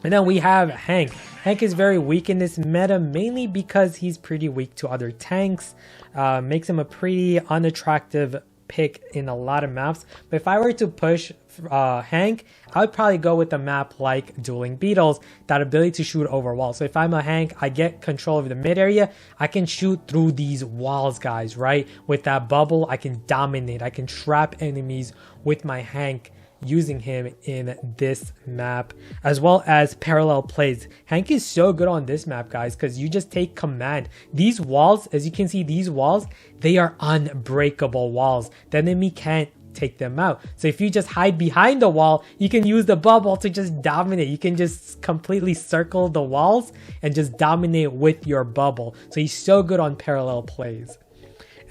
And then we have Hank. Hank is very weak in this meta, mainly because he's pretty weak to other tanks. Makes him a pretty unattractive pick in a lot of maps. But if I were to push Hank, I would probably go with a map like Dueling Beetles, that ability to shoot over walls. So if I'm a Hank, I get control of the mid area, I can shoot through these walls, guys, right? With that bubble, I can dominate, I can trap enemies with my Hank, using him in this map, as well as parallel plays. Hank is so good on this map, guys, because you just take command. These walls, as you can see, these walls, they are unbreakable walls. The enemy can't take them out. So if you just hide behind the wall, you can use the bubble to just dominate. You can just completely circle the walls and just dominate with your bubble. So he's so good on parallel plays.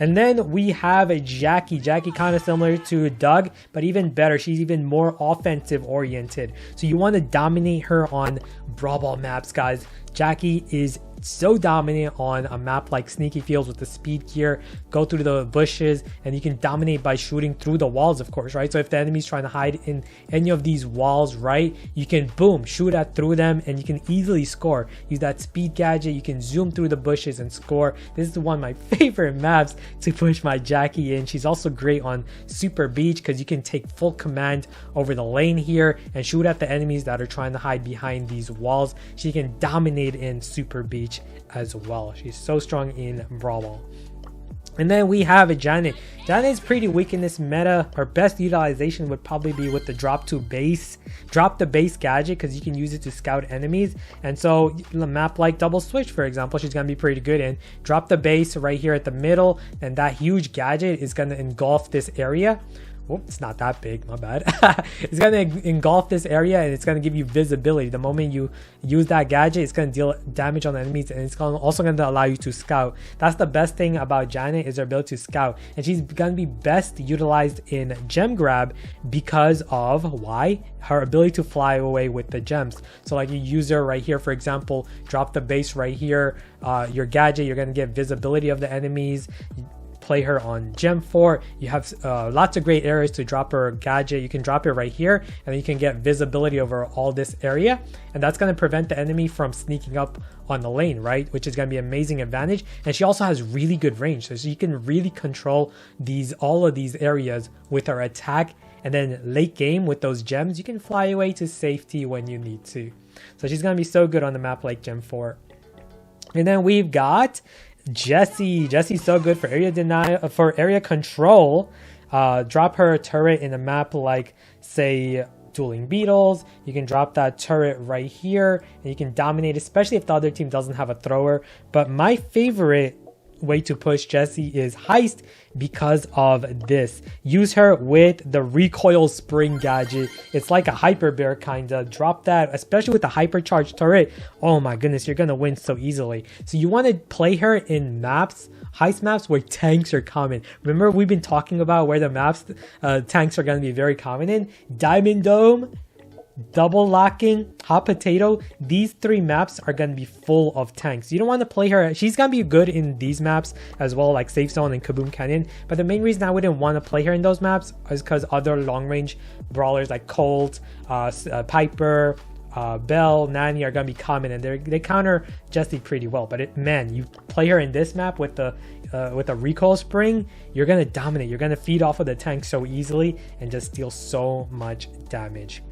And then we have a Jacky. Jacky kind of similar to Doug, but even better. She's even more offensive oriented. So you want to dominate her on Brawl Ball maps, guys. Jacky is so dominant on a map like Sneaky Fields with the speed gear. Go through the bushes, and you can dominate by shooting through the walls, of course, right? So if the enemy's trying to hide in any of these walls, right, you can boom, shoot at through them, and you can easily score. Use that speed gadget, you can zoom through the bushes and score. This is one of my favorite maps to push my Jacky in. She's also great on Super Beach, because you can take full command over the lane here and shoot at the enemies that are trying to hide behind these walls. She can dominate in Super Beach as well. She's so strong in Brawl Ball. And then we have Janet. Janet is pretty weak in this meta. Her best utilization would probably be with the drop the base gadget, because you can use it to scout enemies. And so a map like Double Switch, for example, she's going to be pretty good in. Drop the base right here at the middle, and that huge gadget is going to engulf this area. Oh, it's not that big, my bad. It's going to engulf this area, and it's going to give you visibility. The moment you use that gadget, it's going to deal damage on the enemies, and it's also going to allow you to scout. That's the best thing about Janet, is her ability to scout. And she's going to be best utilized in gem grab because of why? Her ability to fly away with the gems. So like you use her right here, for example, drop the base right here, your gadget, you're going to get visibility of the enemies. Play her on Gem 4. You have lots of great areas to drop her gadget. You can drop it right here, and you can get visibility over all this area, and that's going to prevent the enemy from sneaking up on the lane, right? Which is going to be an amazing advantage. And she also has really good range, so you can really control all of these areas with her attack. And then late game with those gems, you can fly away to safety when you need to. So she's going to be so good on the map like Gem 4. And then we've got Jessie. Jessie's so good for area control. Drop her turret in a map like, say, Dueling Beetles. You can drop that turret right here, and you can dominate, especially if the other team doesn't have a thrower. But my favorite way to push Jessie is Heist because of this. Use her with the recoil spring gadget. It's like a hyper bear kinda. Drop that, especially with the hypercharged turret. Oh my goodness, you're gonna win so easily. So you want to play her in maps, heist maps where tanks are common. Remember, we've been talking about where the maps tanks are gonna be very common in. Diamond Dome, Double Locking, Hot Potato. These 3 maps are going to be full of tanks. You don't want to play her. She's going to be good in these maps as well, like Safe Zone and Kaboom Canyon. But the main reason I wouldn't want to play her in those maps is because other long range brawlers like Colt, Piper, Belle, Nani are going to be common, and they counter Jessie pretty well. But man, you play her in this map with a recoil spring, you're going to dominate. You're going to feed off of the tank so easily and just deal so much damage.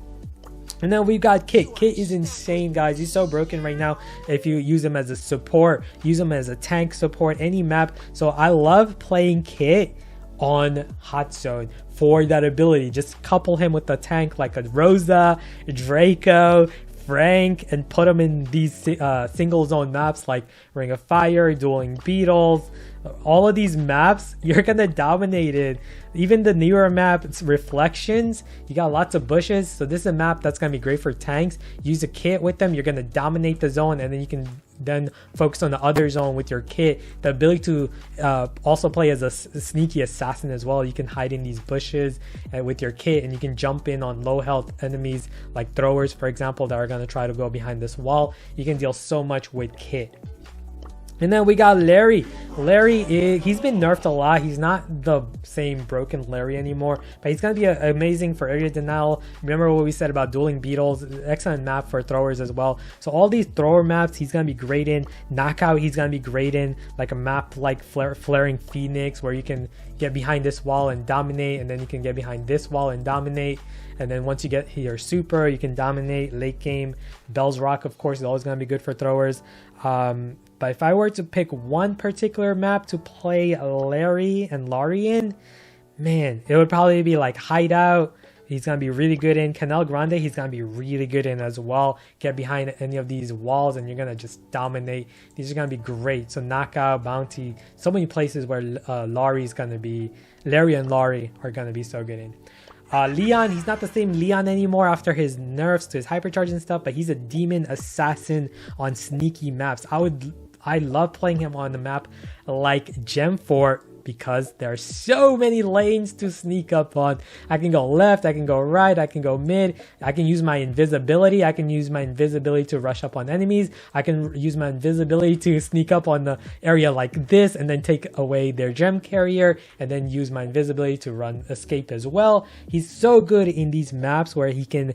And then we've got Kit. Kit is insane, guys. He's so broken right now. If you use him as a support, use him as a tank support, any map. So I love playing Kit on Hot Zone for that ability. Just couple him with the tank like a Rosa, Draco, Frank, and put him in these single zone maps like Ring of Fire, Dueling Beetles. All of these maps, you're gonna dominate it. Even the newer map, it's Reflections. You got lots of bushes, so this is a map that's gonna be great for tanks. Use a Kit with them, you're gonna dominate the zone, and then you can then focus on the other zone with your Kit. The ability to also play as a sneaky assassin as well. You can hide in these bushes with your Kit, and you can jump in on low health enemies like throwers, for example, that are gonna try to go behind this wall. You can deal so much with Kit. And then we got Lawrie. Lawrie, he's been nerfed a lot. He's not the same broken Lawrie anymore, but he's going to be amazing for area denial. Remember what we said about Dueling Beetles? Excellent map for throwers as well. So all these thrower maps, he's going to be great in. Knockout, he's going to be great in. Like a map like Flaring Phoenix, where you can get behind this wall and dominate, and then you can get behind this wall and dominate. And then once you get your super, you can dominate late game. Belle's Rock, of course, is always going to be good for throwers. But if I were to pick one particular map to play Lawrie in, man, it would probably be like Hideout. He's going to be really good in. Canal Grande, he's going to be really good in as well. Get behind any of these walls and you're going to just dominate. These are going to be great. So Knockout, Bounty, so many places where Lawrie and Lawrie are going to be so good in. Leon, he's not the same Leon anymore after his nerfs to his hypercharge and stuff, but he's a demon assassin on sneaky maps. I love playing him on the map like Gem Fort because there are so many lanes to sneak up on. I can go left, I can go right, I can go mid, I can use my invisibility, to rush up on enemies, I can use my invisibility to sneak up on the area like this and then take away their gem carrier, and then use my invisibility to escape as well. He's so good in these maps where he can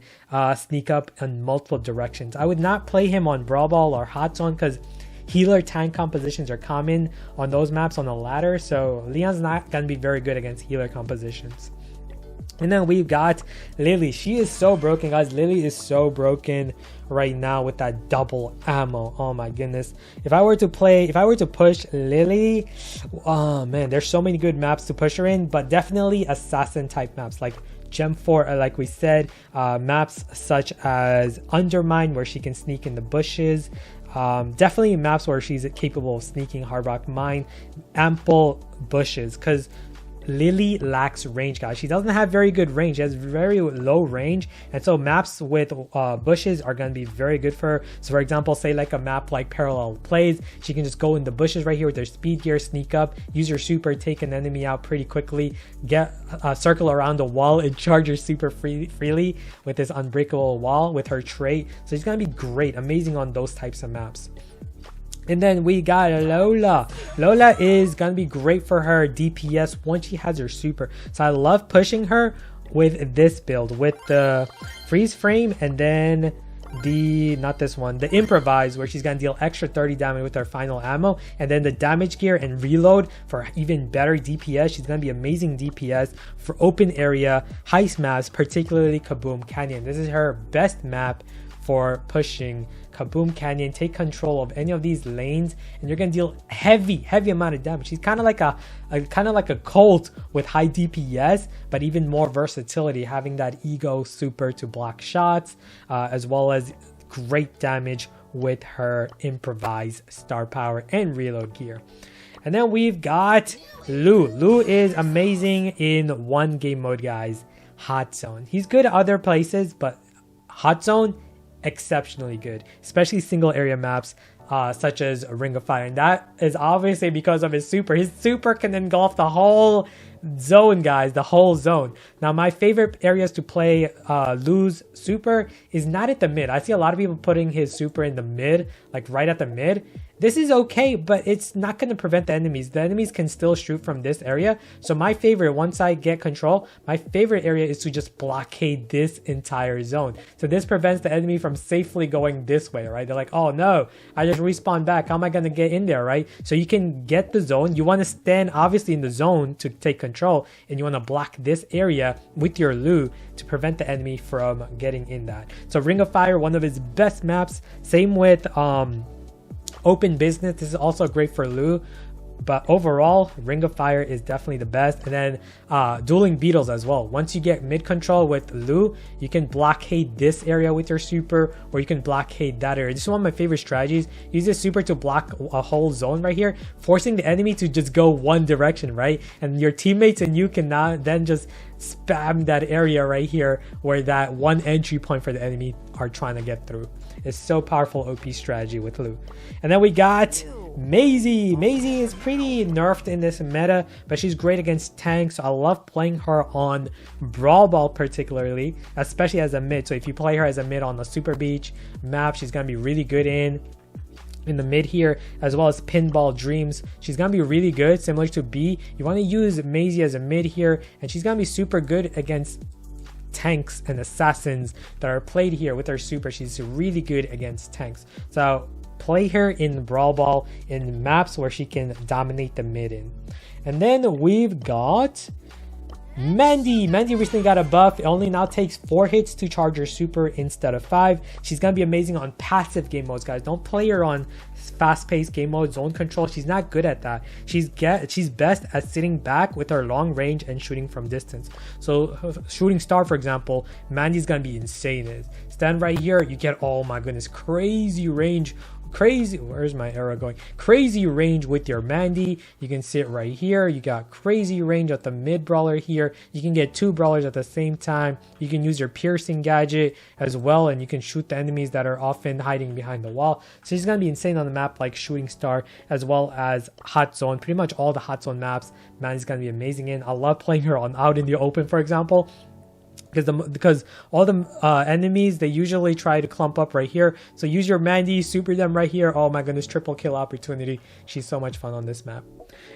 sneak up in multiple directions. I would not play him on Brawl Ball or Hot Zone because healer tank compositions are common on those maps on the ladder, so Leon's not gonna be very good against healer compositions. And then we've got Lily. She is so broken, guys. Lily is so broken right now with that double ammo. Oh my goodness. If I were to push Lily, oh man, there's so many good maps to push her in, but definitely assassin type maps like Gem 4, like we said, maps such as Undermine, where she can sneak in the bushes. Definitely maps where she's capable of sneaking. Hard Rock Mine, ample bushes, because Lily lacks range, guys. She doesn't have very good range. She has very low range, and so maps with bushes are going to be very good for her. So for example, say like a map like Parallel Plays, she can just go in the bushes right here with her speed gear, sneak up, use her super, take an enemy out pretty quickly, get circle around the wall and charge her super freely with this unbreakable wall with her trait. So she's going to be great, amazing on those types of maps. And then we got Lola. Lola is going to be great for her DPS once she has her super. So I love pushing her with this build, with the freeze frame, and then the improvise, where she's going to deal extra 30 damage with her final ammo, and then the damage gear and reload for even better DPS. She's going to be amazing DPS for open area heist maps, particularly Kaboom Canyon. This is her best map for pushing Kaboom Canyon. Take control of any of these lanes and you're gonna deal heavy amount of damage. She's kind of like a Colt with high DPS, but even more versatility, having that ego super to block shots, as well as great damage with her improvise, star power, and reload gear. And then we've got Lou. Lou is amazing in one game mode, guys. Hot Zone. He's good at other places, but Hot Zone, exceptionally good. Especially single area maps. Such as Ring of Fire, and that is obviously because of his super. His super can engulf the whole zone, guys, the whole zone. Now, my favorite areas to play Lou's super is not at the mid. I see a lot of people putting his super in the mid, like right at the mid. This is okay, but it's not going to prevent the enemies. The enemies can still shoot from this area. So my favorite, once I get control, my favorite area is to just blockade this entire zone. So this prevents the enemy from safely going this way, right? They're like, oh no, I just respawned back. How am I going to get in there, right? So you can get the zone. You want to stand obviously in the zone to take control, and you want to block this area with your Lou to prevent the enemy from getting in that. So Ring of Fire, one of his best maps. Same with Open Business. This is also great for Lou, but overall Ring of Fire is definitely the best. And then Dueling Beetles as well. Once you get mid control with Lou, you can blockade this area with your super, or you can blockade that area. This is one of my favorite strategies. Use this super to block a whole zone right here, forcing the enemy to just go one direction, right? And your teammates and you can now then just spam that area right here where that one entry point for the enemy are trying to get through. It's so powerful OP strategy with Lou. And then we got Maisie. Maisie is pretty nerfed in this meta, but she's great against tanks. So I love playing her on Brawl Ball particularly, especially as a mid. So if you play her as a mid on the Super Beach map, she's going to be really good in the mid here, as well as Pinball Dreams. She's gonna be really good, similar to B. You want to use Maisie as a mid here, and she's gonna be super good against tanks and assassins that are played here with her super. She's really good against tanks. So play her in Brawl Ball in maps where she can dominate the mid in. And then we've got Mandy. Mandy recently got a buff. It only now takes 4 hits to charge her super instead of 5. She's gonna be amazing on passive game modes, guys. Don't play her on fast-paced game mode, zone control. She's not good at that. She's best at sitting back with her long range and shooting from distance. So shooting star, for example, Mandy's gonna be insane. Stand right here, you get, oh my goodness, crazy range. Where's my arrow going? Crazy range with your Mandy. You can sit right here. You got crazy range at the mid brawler here. You can get 2 brawlers at the same time. You can use your piercing gadget as well, and you can shoot the enemies that are often hiding behind the wall. So she's gonna be insane on the map like Shooting Star, as well as Hot Zone. Pretty much all the Hot Zone maps Mandy's gonna be amazing in. I love playing her on Out in the Open, for example, because all the enemies, they usually try to clump up right here. So use your Mandy, super them right here. Oh my goodness, triple kill opportunity. She's so much fun on this map.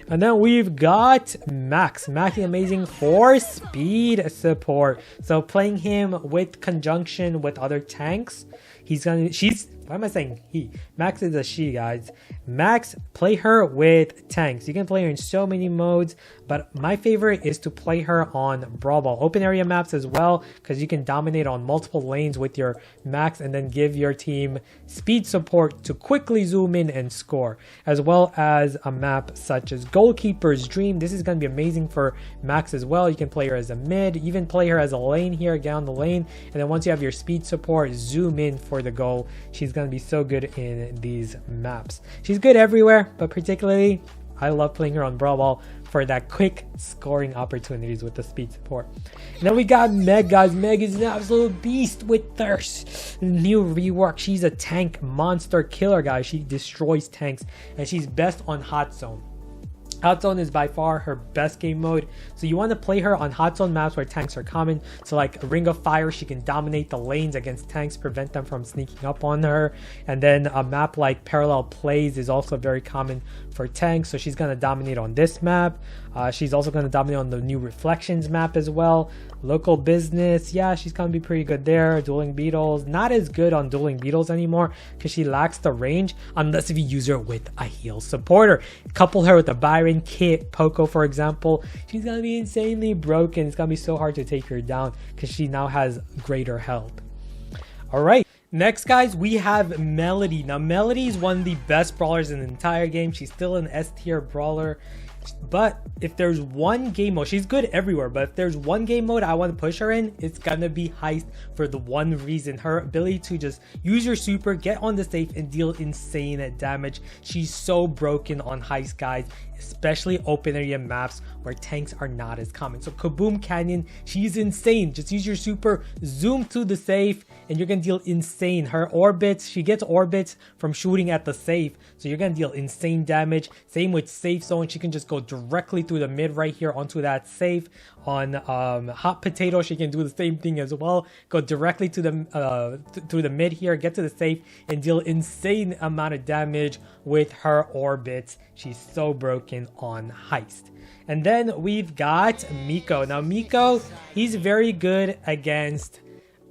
And then we've got Max. Max is amazing for speed support. So playing him with conjunction with other tanks, why am I saying he? Max is a she, guys. Max, play her with tanks. You can play her in so many modes, but my favorite is to play her on Brawl Ball. Open area maps as well, because you can dominate on multiple lanes with your Max and then give your team speed support to quickly zoom in and score. As well as a map such as Goalkeeper's Dream. This is going to be amazing for Max as well. You can play her as a mid, even play her as a lane here, get on the lane, and then once you have your speed support, zoom in for the goal. She's going to be so good in these maps. She's good everywhere, but particularly I love playing her on Brawl Ball for that quick scoring opportunities with the speed support. And then we got Meg, guys. Meg is an absolute beast with Thirst. New rework. She's a tank monster killer, guys. She destroys tanks, and she's best on Hot Zone. Hot Zone is by far her best game mode. So you want to play her on Hot Zone maps where tanks are common. So like Ring of Fire, she can dominate the lanes against tanks, prevent them from sneaking up on her. And then a map like Parallel Plays is also very common for tanks. So she's going to dominate on this map. She's also going to dominate on the new Reflections map as well. Local Business, yeah, she's going to be pretty good there. Dueling Beetles, not as good on Dueling Beetles anymore because she lacks the range unless if you use her with a heal supporter. Couple her with a Byron, Kit, Poco, for example. She's going to be insanely broken. It's going to be so hard to take her down because she now has greater health. All right. Next, guys, we have Melody. Now, Melody is one of the best brawlers in the entire game. She's still an S tier brawler. But if there's one game mode, she's good everywhere, but if there's one game mode I want to push her in, it's gonna be Heist for the one reason. Her ability to just use your super, get on the safe, and deal insane damage. She's so broken on Heist, guys, especially open area maps where tanks are not as common. So Kaboom Canyon, she's insane. Just use your super, zoom to the safe, and you're gonna deal insane. Her orbits, she gets orbits from shooting at the safe, so you're gonna deal insane damage. Same with Safe Zone, she can just go directly through the mid right here onto that safe. On Hot Potato, she can do the same thing as well. Go directly to the through the mid here, get to the safe, and deal insane amount of damage with her orbits. She's so broken on Heist. And then we've got Mico. Now Mico, he's very good against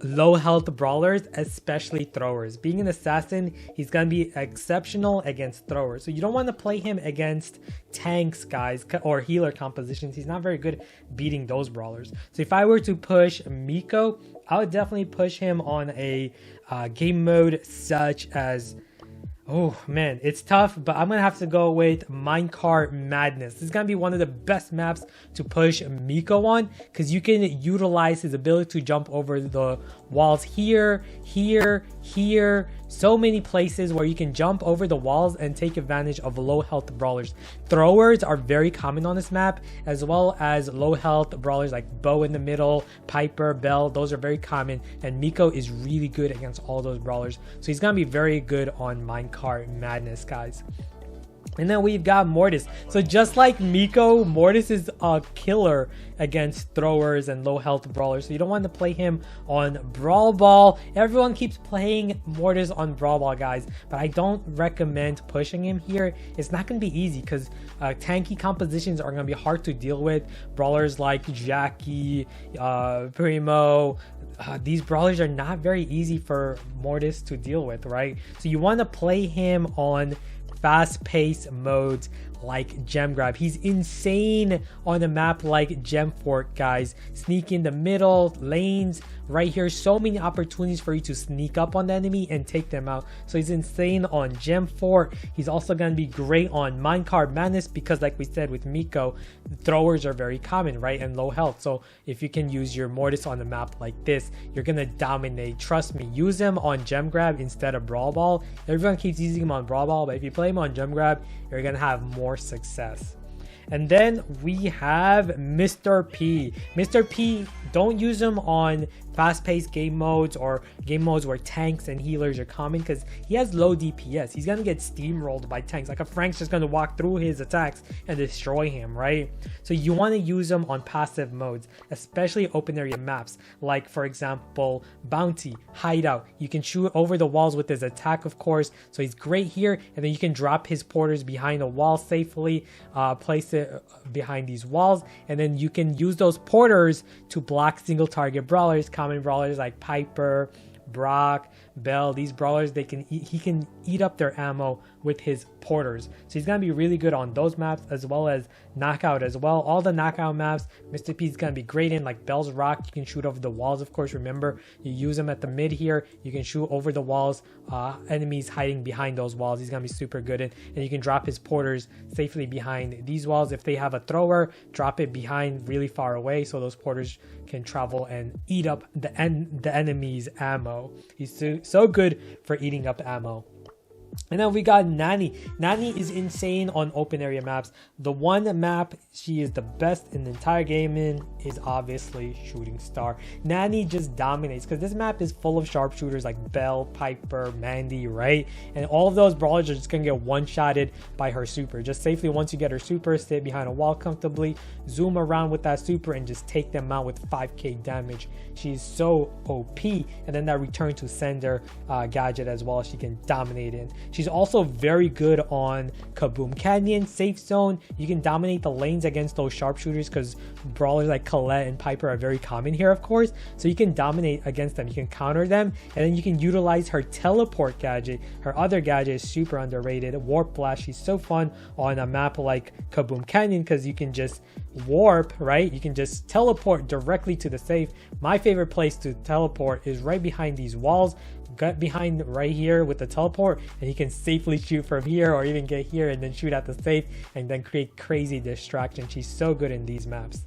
low health brawlers, especially throwers. Being an assassin, he's gonna be exceptional against throwers, so you don't want to play him against tanks, guys, or healer compositions. He's not very good beating those brawlers. So if I were to push Mico, I would definitely push him on a game mode such as, oh man, it's tough, but I'm gonna have to go with Minecart Madness. This is gonna be one of the best maps to push Mico on, because you can utilize his ability to jump over the walls here, so many places where you can jump over the walls and take advantage of low health brawlers. Throwers are very common on this map, as well as low health brawlers like Bo in the middle, Piper, Belle. Those are very common, and Mico is really good against all those brawlers, so he's gonna be very good on Minecart Madness, guys. And then we've got Mortis. So just like Mico, Mortis is a killer against throwers and low health brawlers. So you don't want to play him on Brawl Ball. Everyone keeps playing Mortis on Brawl Ball, guys, but I don't recommend pushing him here. It's not going to be easy because tanky compositions are going to be hard to deal with. Brawlers like Jacky, Primo, these brawlers are not very easy for Mortis to deal with, right? So you want to play him on fast-paced modes like Gem Grab. He's insane on a map like Gem Fort, guys. Sneak in the middle lanes right here. So many opportunities for you to sneak up on the enemy and take them out. So he's insane on Gem Fort. He's also going to be great on Minecart Madness because, like we said with Mico, throwers are very common, right, and low health. So if you can use your Mortis on a map like this, you're going to dominate. Trust me, use him on Gem Grab instead of Brawl Ball. Everyone keeps using him on Brawl Ball, but if you play him on Gem Grab, you're going to have more success. And then we have Mr. P. Mr. P, don't use him on fast-paced game modes or game modes where tanks and healers are common because he has low DPS. He's going to get steamrolled by tanks. Like a Frank's just going to walk through his attacks and destroy him, right? So you want to use him on passive modes, especially open area maps. Like, for example, Bounty, Hideout. You can shoot over the walls with his attack, of course. So he's great here. And then you can drop his porters behind a wall safely, place it behind these walls. And then you can use those porters to block single target brawlers, common brawlers like Piper, Brock, Belle. These brawlers, he can eat up their ammo with his porters. So he's gonna be really good on those maps, as well as knockout as well. All the knockout maps Mr. P is gonna be great in, like Belle's Rock. You can shoot over the walls, of course. Remember, you use him at the mid here, you can shoot over the walls, enemies hiding behind those walls. He's gonna be super good in, and you can drop his porters safely behind these walls. If they have a thrower, drop it behind really far away so those porters can travel and eat up the enemy's ammo. He's so good for eating up ammo. And then we got Nani. Nani is insane on open area maps. The one map she is the best in the entire game in is obviously Shooting Star. Nani just dominates because this map is full of sharpshooters like Belle, Piper, Mandy, right? And all of those brawlers are just going to get one-shotted by her super. Just safely, once you get her super, stay behind a wall comfortably, zoom around with that super, and just take them out with 5k damage. She's so OP. And then that return to sender gadget as well, she can dominate in. She's also very good on Kaboom Canyon, Safe Zone. You can dominate the lanes against those sharpshooters because brawlers like Colette and Piper are very common here, of course. So you can dominate against them. You can counter them, and then you can utilize her teleport gadget. Her other gadget is super underrated, Warp Blast. She's so fun on a map like Kaboom Canyon because you can just warp, right? You can just teleport directly to the safe. My favorite place to teleport is right behind these walls. get behind right here with the teleport, and he can safely shoot from here or even get here and then shoot at the safe and then create crazy distraction. She's so good in these maps.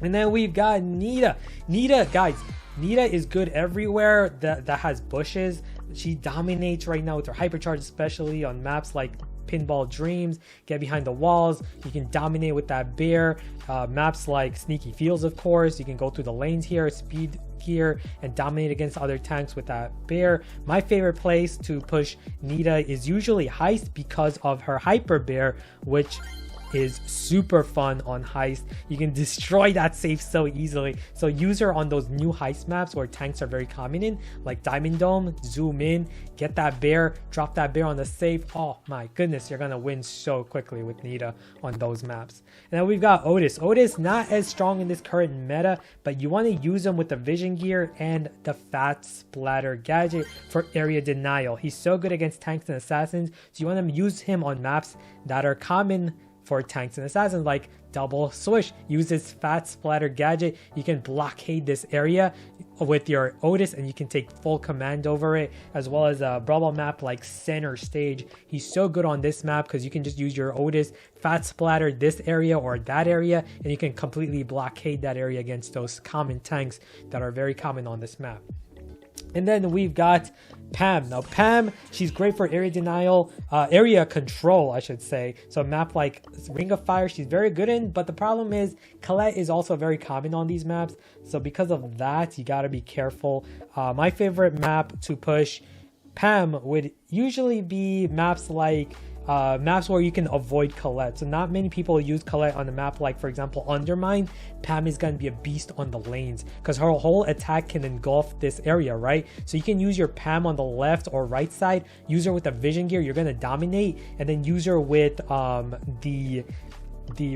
And then we've got Nita. Nita, guys, Nita is good everywhere that has bushes. She dominates right now with her hypercharge, especially on maps like Pinball Dreams. Get behind the walls, you can dominate with that bear. Maps like Sneaky Fields, of course, you can go through the lanes here, speed here, and dominate against other tanks with that bear. My favorite place to push Nita is usually Heist because of her hyper bear, which is super fun on Heist. You can destroy that safe so easily. So use her on those new Heist maps where tanks are very common in, like Diamond Dome. Zoom in, get that bear, drop that bear on the safe. Oh my goodness, you're gonna win so quickly with Nita on those maps. And then we've got Otis. Otis, not as strong in this current meta, but you want to use him with the vision gear and the fat splatter gadget for area denial. He's so good against tanks and assassins, so you want to use him on maps that are common for tanks and assassins, like double swish. Use this fat splatter gadget. You can blockade this area with your Otis and you can take full command over it, as well as a Brawl map like Center Stage. He's so good on this map because you can just use your Otis, fat splatter this area or that area, and you can completely blockade that area against those common tanks that are very common on this map. And then we've got Pam. Now Pam, she's great for area denial, area control, I should say. So a map like Ring of Fire, she's very good in, but the problem is Colette is also very common on these maps. So because of that, you gotta be careful. My favorite map to push Pam would usually be maps like maps where you can avoid Colette. So not many people use Colette on a map like, for example, Undermine. Pam is going to be a beast on the lanes because her whole attack can engulf this area, right? So you can use your Pam on the left or right side, use her with a vision gear, you're going to dominate, and then use her with the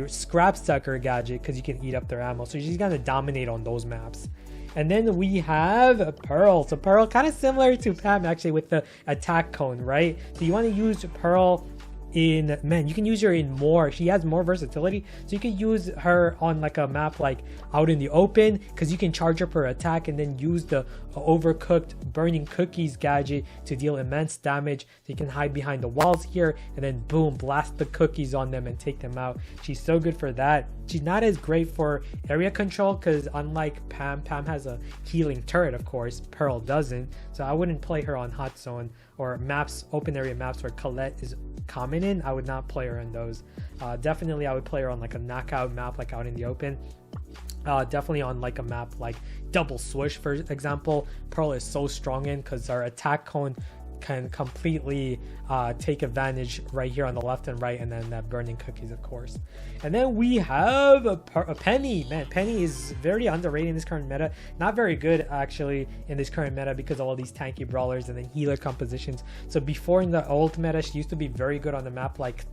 scrap sucker gadget because you can eat up their ammo. So she's going to dominate on those maps. And then we have Pearl. So Pearl, kind of similar to Pam actually with the attack cone, right? So you want to use Pearl in, man, you can use her in more. She has more versatility. So you can use her on like a map like Out in the Open because you can charge her per attack and then use the Overcooked Burning Cookies gadget to deal immense damage. So you can hide behind the walls here and then boom, blast the cookies on them and take them out. She's so good for that. She's not as great for area control because unlike Pam has a healing turret, of course. Pearl doesn't. So I wouldn't play her on Hot Zone or maps, open area maps where Colette is common in. I would not play her in those. Definitely I would play her on like a knockout map like Out in the Open. Definitely on like a map like Double Swish, for example. Pearl is so strong in because our attack cone can completely take advantage right here on the left and right, and then that burning cookies, of course. And then we have a Penny. Man, Penny is very underrated in this current meta. Not very good actually in this current meta because of all these tanky brawlers and then healer compositions. So before in the old meta, she used to be very good on the map like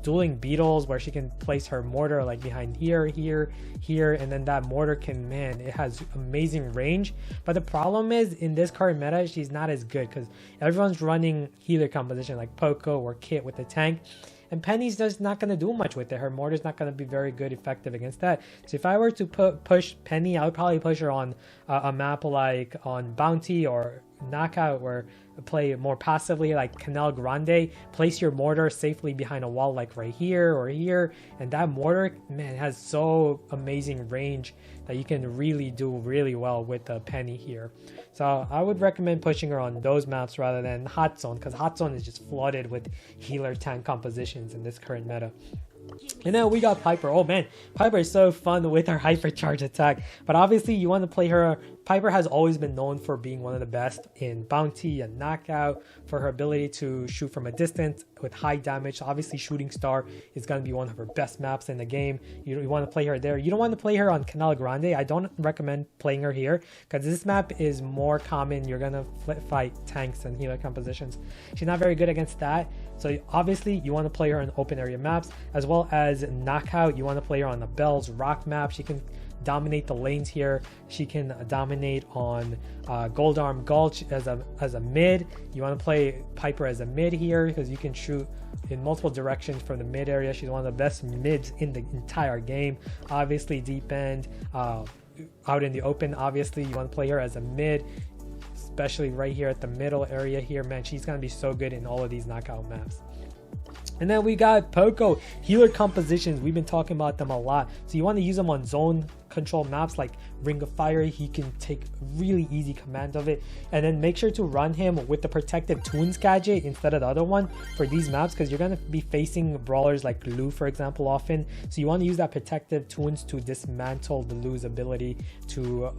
Dueling Beetles, where she can place her mortar like behind here, and then that mortar can, man, it has amazing range. But the problem is in this current meta, she's not as good because everyone's running healer composition like Poco or Kit with the tank, and Penny's just not going to do much with it. Her mortar's not going to be very good effective against that. So if I were to push Penny, I would probably push her on a map like on Bounty or Knockout, where play more passively like Canal Grande. Place your mortar safely behind a wall like right here or here, and that mortar, man, has so amazing range that you can really do really well with the Penny here. So I would recommend pushing her on those maps rather than Hot Zone, because Hot Zone is just flooded with healer tank compositions in this current meta. And then we got Piper. Oh man, Piper is so fun with her hypercharge attack, but obviously you want to play her. Piper has always been known for being one of the best in Bounty and Knockout for her ability to shoot from a distance with high damage. So obviously Shooting Star is going to be one of her best maps in the game. You want to play her there. You don't want to play her on Canal Grande. I don't recommend playing her here because this map is more common. You're going to fight tanks and healer compositions. She's not very good against that. So obviously you want to play her in open area maps, as well as Knockout. You want to play her on the Belle's Rock map. She can dominate the lanes here. She can dominate on Gold Arm Gulch as a mid. You want to play Piper as a mid here because you can shoot in multiple directions from the mid area. She's one of the best mids in the entire game. Obviously deep end, Out in the Open, obviously you want to play her as a mid, especially right here at the middle area here. Man, she's gonna be so good in all of these knockout maps. And then we got Poco, healer compositions. We've been talking about them a lot. So you want to use them on zone control maps like Ring of Fire. He can take really easy command of it. And then make sure to run him with the Protective Toons gadget instead of the other one for these maps, because you're going to be facing brawlers like Lou, for example, often. So you want to use that Protective Toons to dismantle the Lou's ability to,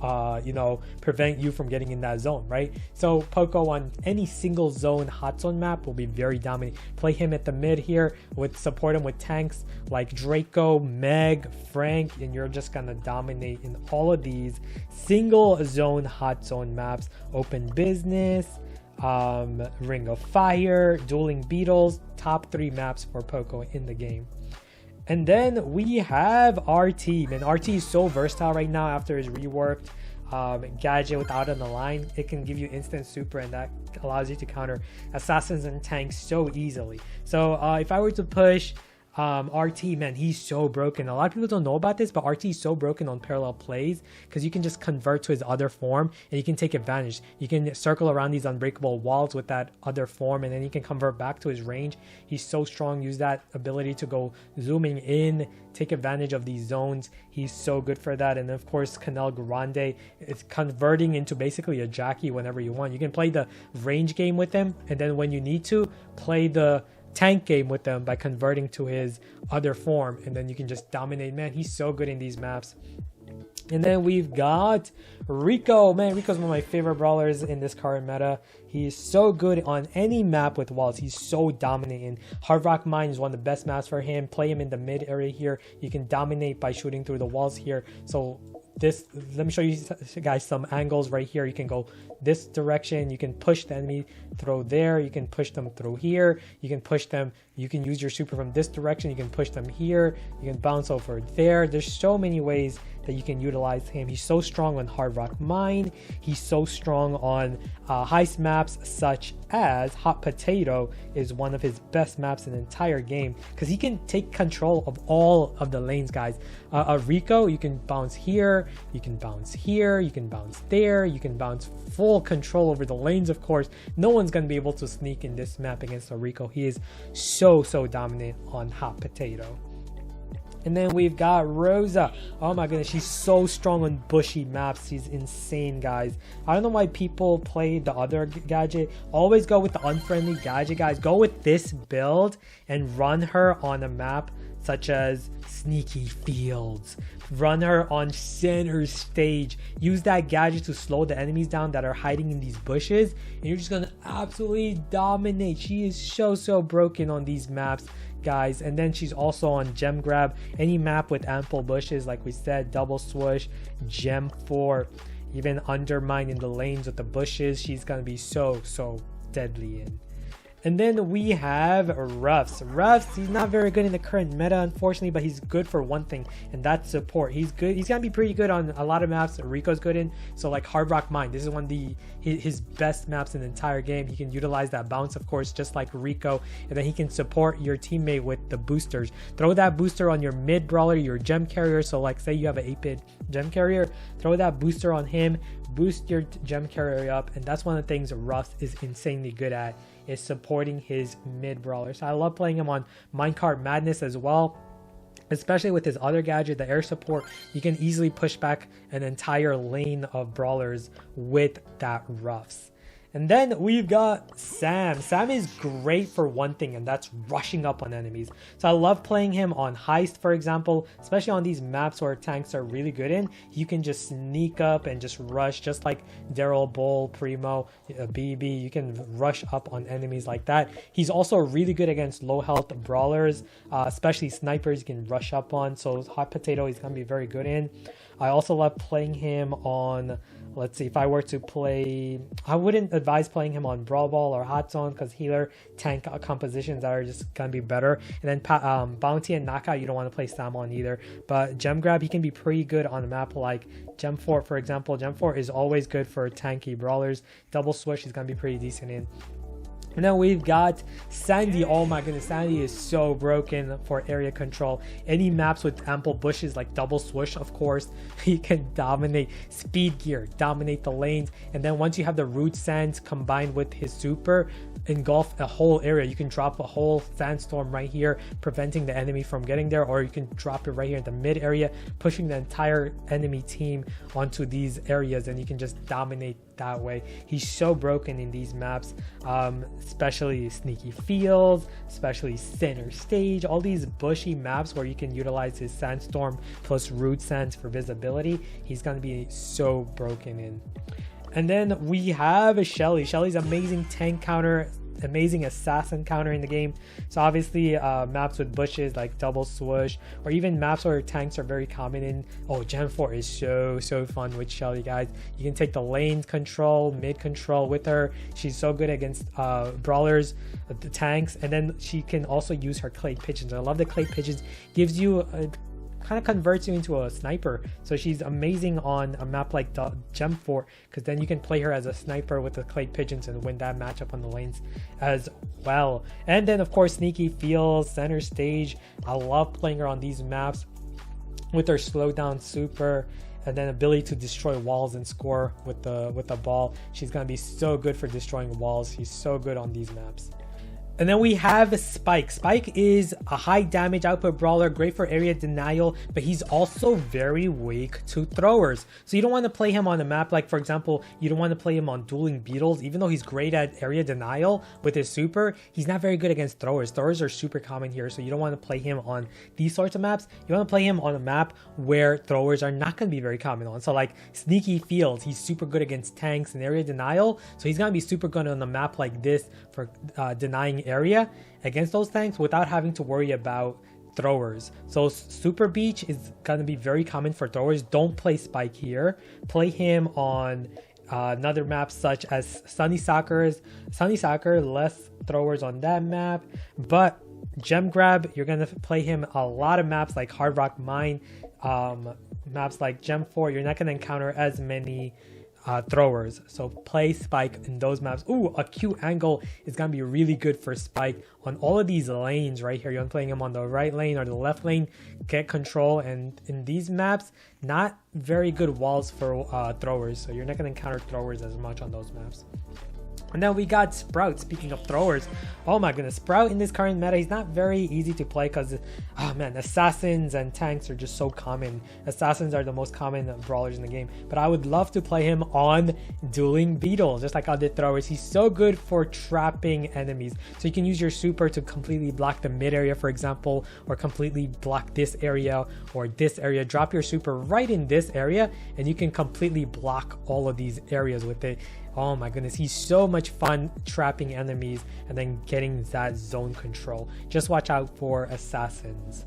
you know, prevent you from getting in that zone, right? So Poco on any single zone hot zone map will be very dominant. Play him at the mid here, with support him with tanks like Draco, Meg, Frank, and you're just gonna dominate in all of these single zone hot zone maps. Open Business, Ring of Fire, Dueling Beetles, top 3 maps for Poco in the game. And then we have RT. Man, RT is so versatile right now after his reworked gadget with Out on the Line. It can give you instant super, and that allows you to counter assassins and tanks so easily. So if I were to push RT, man, he's so broken. A lot of people don't know about this, but RT is so broken on parallel plays because you can just convert to his other form and you can take advantage. You can circle around these unbreakable walls with that other form, and then you can convert back to his range. He's so strong. Use that ability to go zooming in, take advantage of these zones. He's so good for that. And of course, Canal Grande is converting into basically a Jacky whenever you want. You can play the range game with him, and then when you need to, play the tank game with them by converting to his other form, and then you can just dominate. Man, he's so good in these maps. And then we've got Rico. Man, Rico's one of my favorite brawlers in this current meta. He's so good on any map with walls. He's so dominating. Hard Rock Mine is one of the best maps for him. Play him in the mid area here. You can dominate by shooting through the walls here. So this, let me show you guys some angles right here. You can go this direction, you can push the enemy through there, you can push them through here, you can push them, you can use your super from this direction, you can push them here, you can bounce over there. There's so many ways that you can utilize him. He's so strong on Hard Rock Mine. He's so strong on heist maps such as Hot Potato is one of his best maps in the entire game because he can take control of all of the lanes, guys. Rico, you can bounce here, you can bounce here, you can bounce there, you can bounce full control over the lanes. Of course, no one's going to be able to sneak in this map against Rico. He is so dominant on Hot Potato. And then we've got Rosa. Oh my goodness, she's so strong on bushy maps. She's insane, guys. I don't know why people play the other gadget. Always go with the unfriendly gadget, guys. Go with this build and run her on a map such as Sneaky Fields. Run her on center stage. Use that gadget to slow the enemies down that are hiding in these bushes, and you're just gonna absolutely dominate. She is so broken on these maps, guys. And then she's also on Gem Grab. Any map with ample bushes, like we said, Double Swoosh, Gem 4, even Undermine in the lanes with the bushes. She's gonna be so deadly in. And then we have Ruffs. Ruffs, he's not very good in the current meta, unfortunately, but he's good for one thing, and that's support. He's good. He's gonna be pretty good on a lot of maps that Rico's good in. So like Hard Rock Mine, this is one of his best maps in the entire game. He can utilize that bounce, of course, just like Rico, and then he can support your teammate with the boosters. Throw that booster on your mid brawler, your gem carrier. So like say you have an 8-bit gem carrier, throw that booster on him, boost your gem carrier up, and that's one of the things Ruffs is insanely good at, is supporting his mid brawler. So I love playing him on Minecart Madness as well, especially with his other gadget, the air support. You can easily push back an entire lane of brawlers with that Ruffs. And then we've got Sam. Sam is great for one thing, and that's rushing up on enemies. So I love playing him on Heist, for example, especially on these maps where tanks are really good in. You can just sneak up and just rush, just like Darryl, Bull, Primo, Bibi. You can rush up on enemies like that. He's also really good against low health brawlers, especially snipers you can rush up on. So Hot Potato he's going to be very good in. I also love playing him on, let's see, if I were to play, I wouldn't advise playing him on Brawl Ball or Hot Zone because healer tank compositions are just gonna be better. And then Bounty and Knockout, you don't want to play Sam on either. But Gem Grab, he can be pretty good on a map like Gem Fort, for example. Gem Fort is always good for tanky brawlers. Double Swoosh is gonna be pretty decent in. And then we've got Sandy. Oh my goodness, Sandy is so broken for area control. Any maps with ample bushes like double swoosh, of course, he can dominate. Speed gear, dominate the lanes. And then once you have the root sands combined with his super, engulf a whole area. You can drop a whole sandstorm right here, preventing the enemy from getting there, or you can drop it right here in the mid area, pushing the entire enemy team onto these areas, and you can just dominate that way. He's so broken in these maps, especially Sneaky Fields, especially Center Stage, all these bushy maps where you can utilize his sandstorm plus root sands for visibility. He's going to be so broken in. And then we have Shelly. Shelly's amazing tank counter, amazing assassin counter in the game. So obviously maps with bushes like double swoosh, or even maps where tanks are very common in. Oh, Gen 4 is so fun with Shelly, guys. You can take the lane control, mid control with her. She's so good against brawlers, the tanks, and then she can also use her clay pigeons. I love the clay pigeons. Gives you a kind of converts you into a sniper. So she's amazing on a map like Gem 4, because then you can play her as a sniper with the clay pigeons and win that matchup on the lanes as well. And then of course Sneaky Fields, Center Stage. I love playing her on these maps with her slowdown super, and then ability to destroy walls and score with the ball. She's gonna be so good for destroying walls. She's so good on these maps. And then we have Spike. Spike is a high damage output brawler, great for area denial, but he's also very weak to throwers. So you don't want to play him on a map like, for example, you don't want to play him on dueling beetles. Even though he's great at area denial with his super, he's not very good against throwers. Throwers are super common here, so you don't want to play him on these sorts of maps. You want to play him on a map where throwers are not going to be very common on. So like Sneaky Fields, he's super good against tanks and area denial, so he's going to be super good on a map like this for denying area against those tanks without having to worry about throwers. So Super Beach is going to be very common for throwers. Don't play Spike here. Play him on another map such as Sunny Soccer, less throwers on that map. But Gem Grab, you're going to play him a lot of maps like Hard Rock Mine, maps like Gem 4. You're not going to encounter as many throwers, so play Spike in those maps. Ooh, a Q angle is gonna be really good for Spike on all of these lanes right here. You're playing him on the right lane or the left lane, get control, and in these maps, not very good walls for throwers, so you're not gonna encounter throwers as much on those maps. And then we got Sprout. Speaking of throwers, oh my goodness, Sprout in this current meta, he's not very easy to play because, oh man, assassins and tanks are just so common. Assassins are the most common brawlers in the game, but I would love to play him on dueling beetles, just like other throwers. He's so good for trapping enemies. So you can use your super to completely block the mid area, for example, or completely block this area or this area. Drop your super right in this area, and you can completely block all of these areas with it. Oh my goodness, he's so much fun trapping enemies and then getting that zone control. Just watch out for assassins.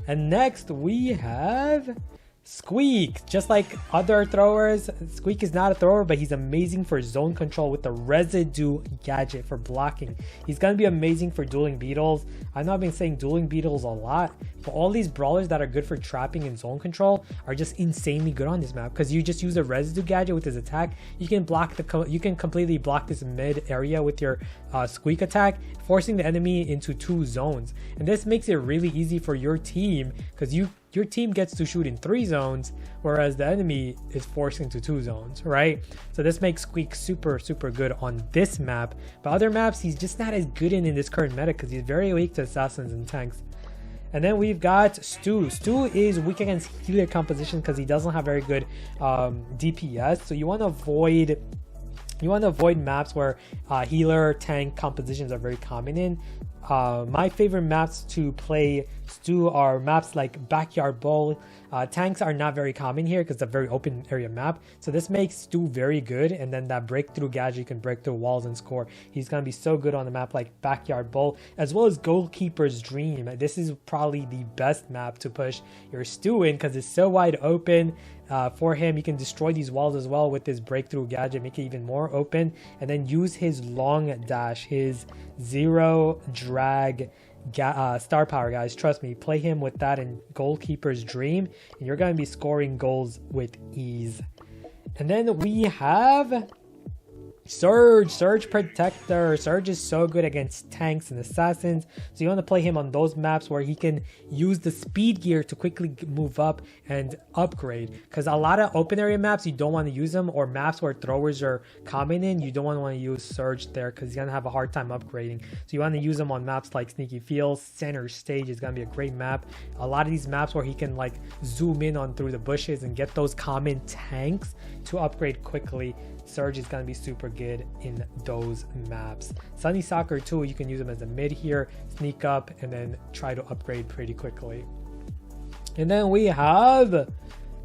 And next we have Squeak. Just like other throwers, Squeak is not a thrower, but he's amazing for zone control with the residue gadget for blocking. He's going to be amazing for dueling beetles. I know I've been saying dueling beetles a lot, but all these brawlers that are good for trapping and zone control are just insanely good on this map, because you just use the residue gadget with his attack. You can completely block this mid area with your Squeak attack, forcing the enemy into 2 zones. And this makes it really easy for your team, because your team gets to shoot in 3 zones, whereas the enemy is forced into 2 zones, right? So this makes Squeak super good on this map. But other maps, he's just not as good in this current meta because he's very weak to assassins and tanks. And then we've got Stu. Stu is weak against healer composition because he doesn't have very good DPS. So you want to avoid maps where healer tank compositions are very common in. My favorite maps to play Stu are maps like Backyard Bowl. Tanks are not very common here because it's a very open area map. So this makes Stu very good. And then that breakthrough gadget, you can break through walls and score. He's going to be so good on a map like Backyard Bowl, as well as Goalkeeper's Dream. This is probably the best map to push your Stu in because it's so wide open. For him, you can destroy these walls as well with his breakthrough gadget, make it even more open, and then use his long dash, his 0 drag star power, guys. Trust me, play him with that in Goalkeeper's Dream, and you're going to be scoring goals with ease. And then we have Surge Protector. Surge is so good against tanks and assassins. So you want to play him on those maps where he can use the speed gear to quickly move up and upgrade. Because a lot of open area maps, you don't want to use them, or maps where throwers are coming in, you don't want to use Surge there because you're going to have a hard time upgrading. So you want to use them on maps like Sneaky Fields. Center Stage is going to be a great map. A lot of these maps where he can like zoom in on through the bushes and get those common tanks to upgrade quickly. Surge is going to be super good in those maps. Sunny Soccer too, you can use him as a mid here, sneak up and then try to upgrade pretty quickly. And then we have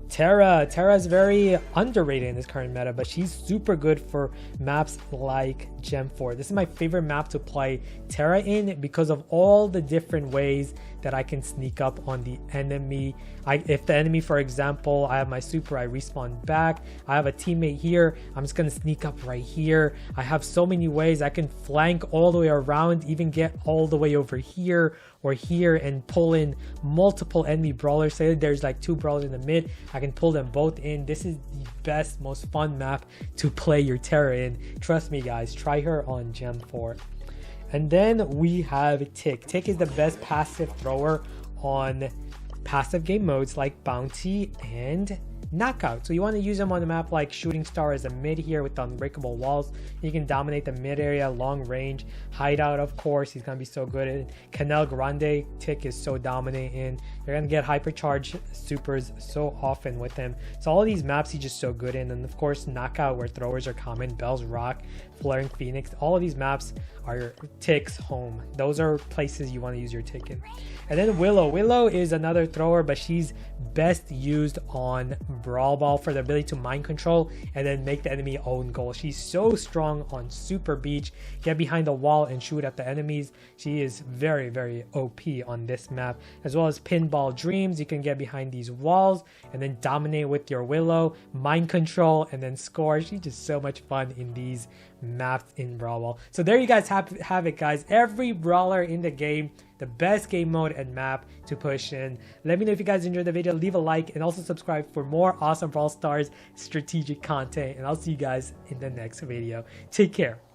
Terra. Terra is very underrated in this current meta, but she's super good for maps like Gem 4. This is my favorite map to play Terra in because of all the different ways that I can sneak up on the enemy. If the enemy, for example, I have my super, I respawn back. I have a teammate here, I'm just going to sneak up right here. I have so many ways. I can flank all the way around, even get all the way over here or here and pull in multiple enemy brawlers. Say there's like 2 brawlers in the mid, I can pull them both in. This is the best, most fun map to play your Terra in. Trust me guys, try her on Gem 4. And then we have Tick. Tick is the best passive thrower on passive game modes like Bounty and Knockout. So you want to use them on a map like Shooting Star as a mid here with the unbreakable walls. You can dominate the mid area, long range, hideout of course. He's going to be so good at Canal Grande. Tick is so dominant in. You're going to get hypercharge supers so often with him. So all of these maps he's just so good in. And of course Knockout where throwers are common, Belle's Rock, Flaring Phoenix. All of these maps are Tick's home. Those are places you want to use your Tick in. And then Willow. Willow is another thrower, but she's best used on Brawl Ball for the ability to mind control and then make the enemy own goal. She's so strong on Super Beach. Get behind the wall and shoot at the enemies. She is very, very OP on this map. As well as Pinball Dreams. You can get behind these walls and then dominate with your Willow, mind control, and then score. She's just so much fun in these maps in Brawl Ball. So there you guys have it guys. Every brawler in the game, the best game mode and map to push in. Let me know if you guys enjoyed the video. Leave a like and also subscribe for more awesome Brawl Stars strategic content. And I'll see you guys in the next video. Take care.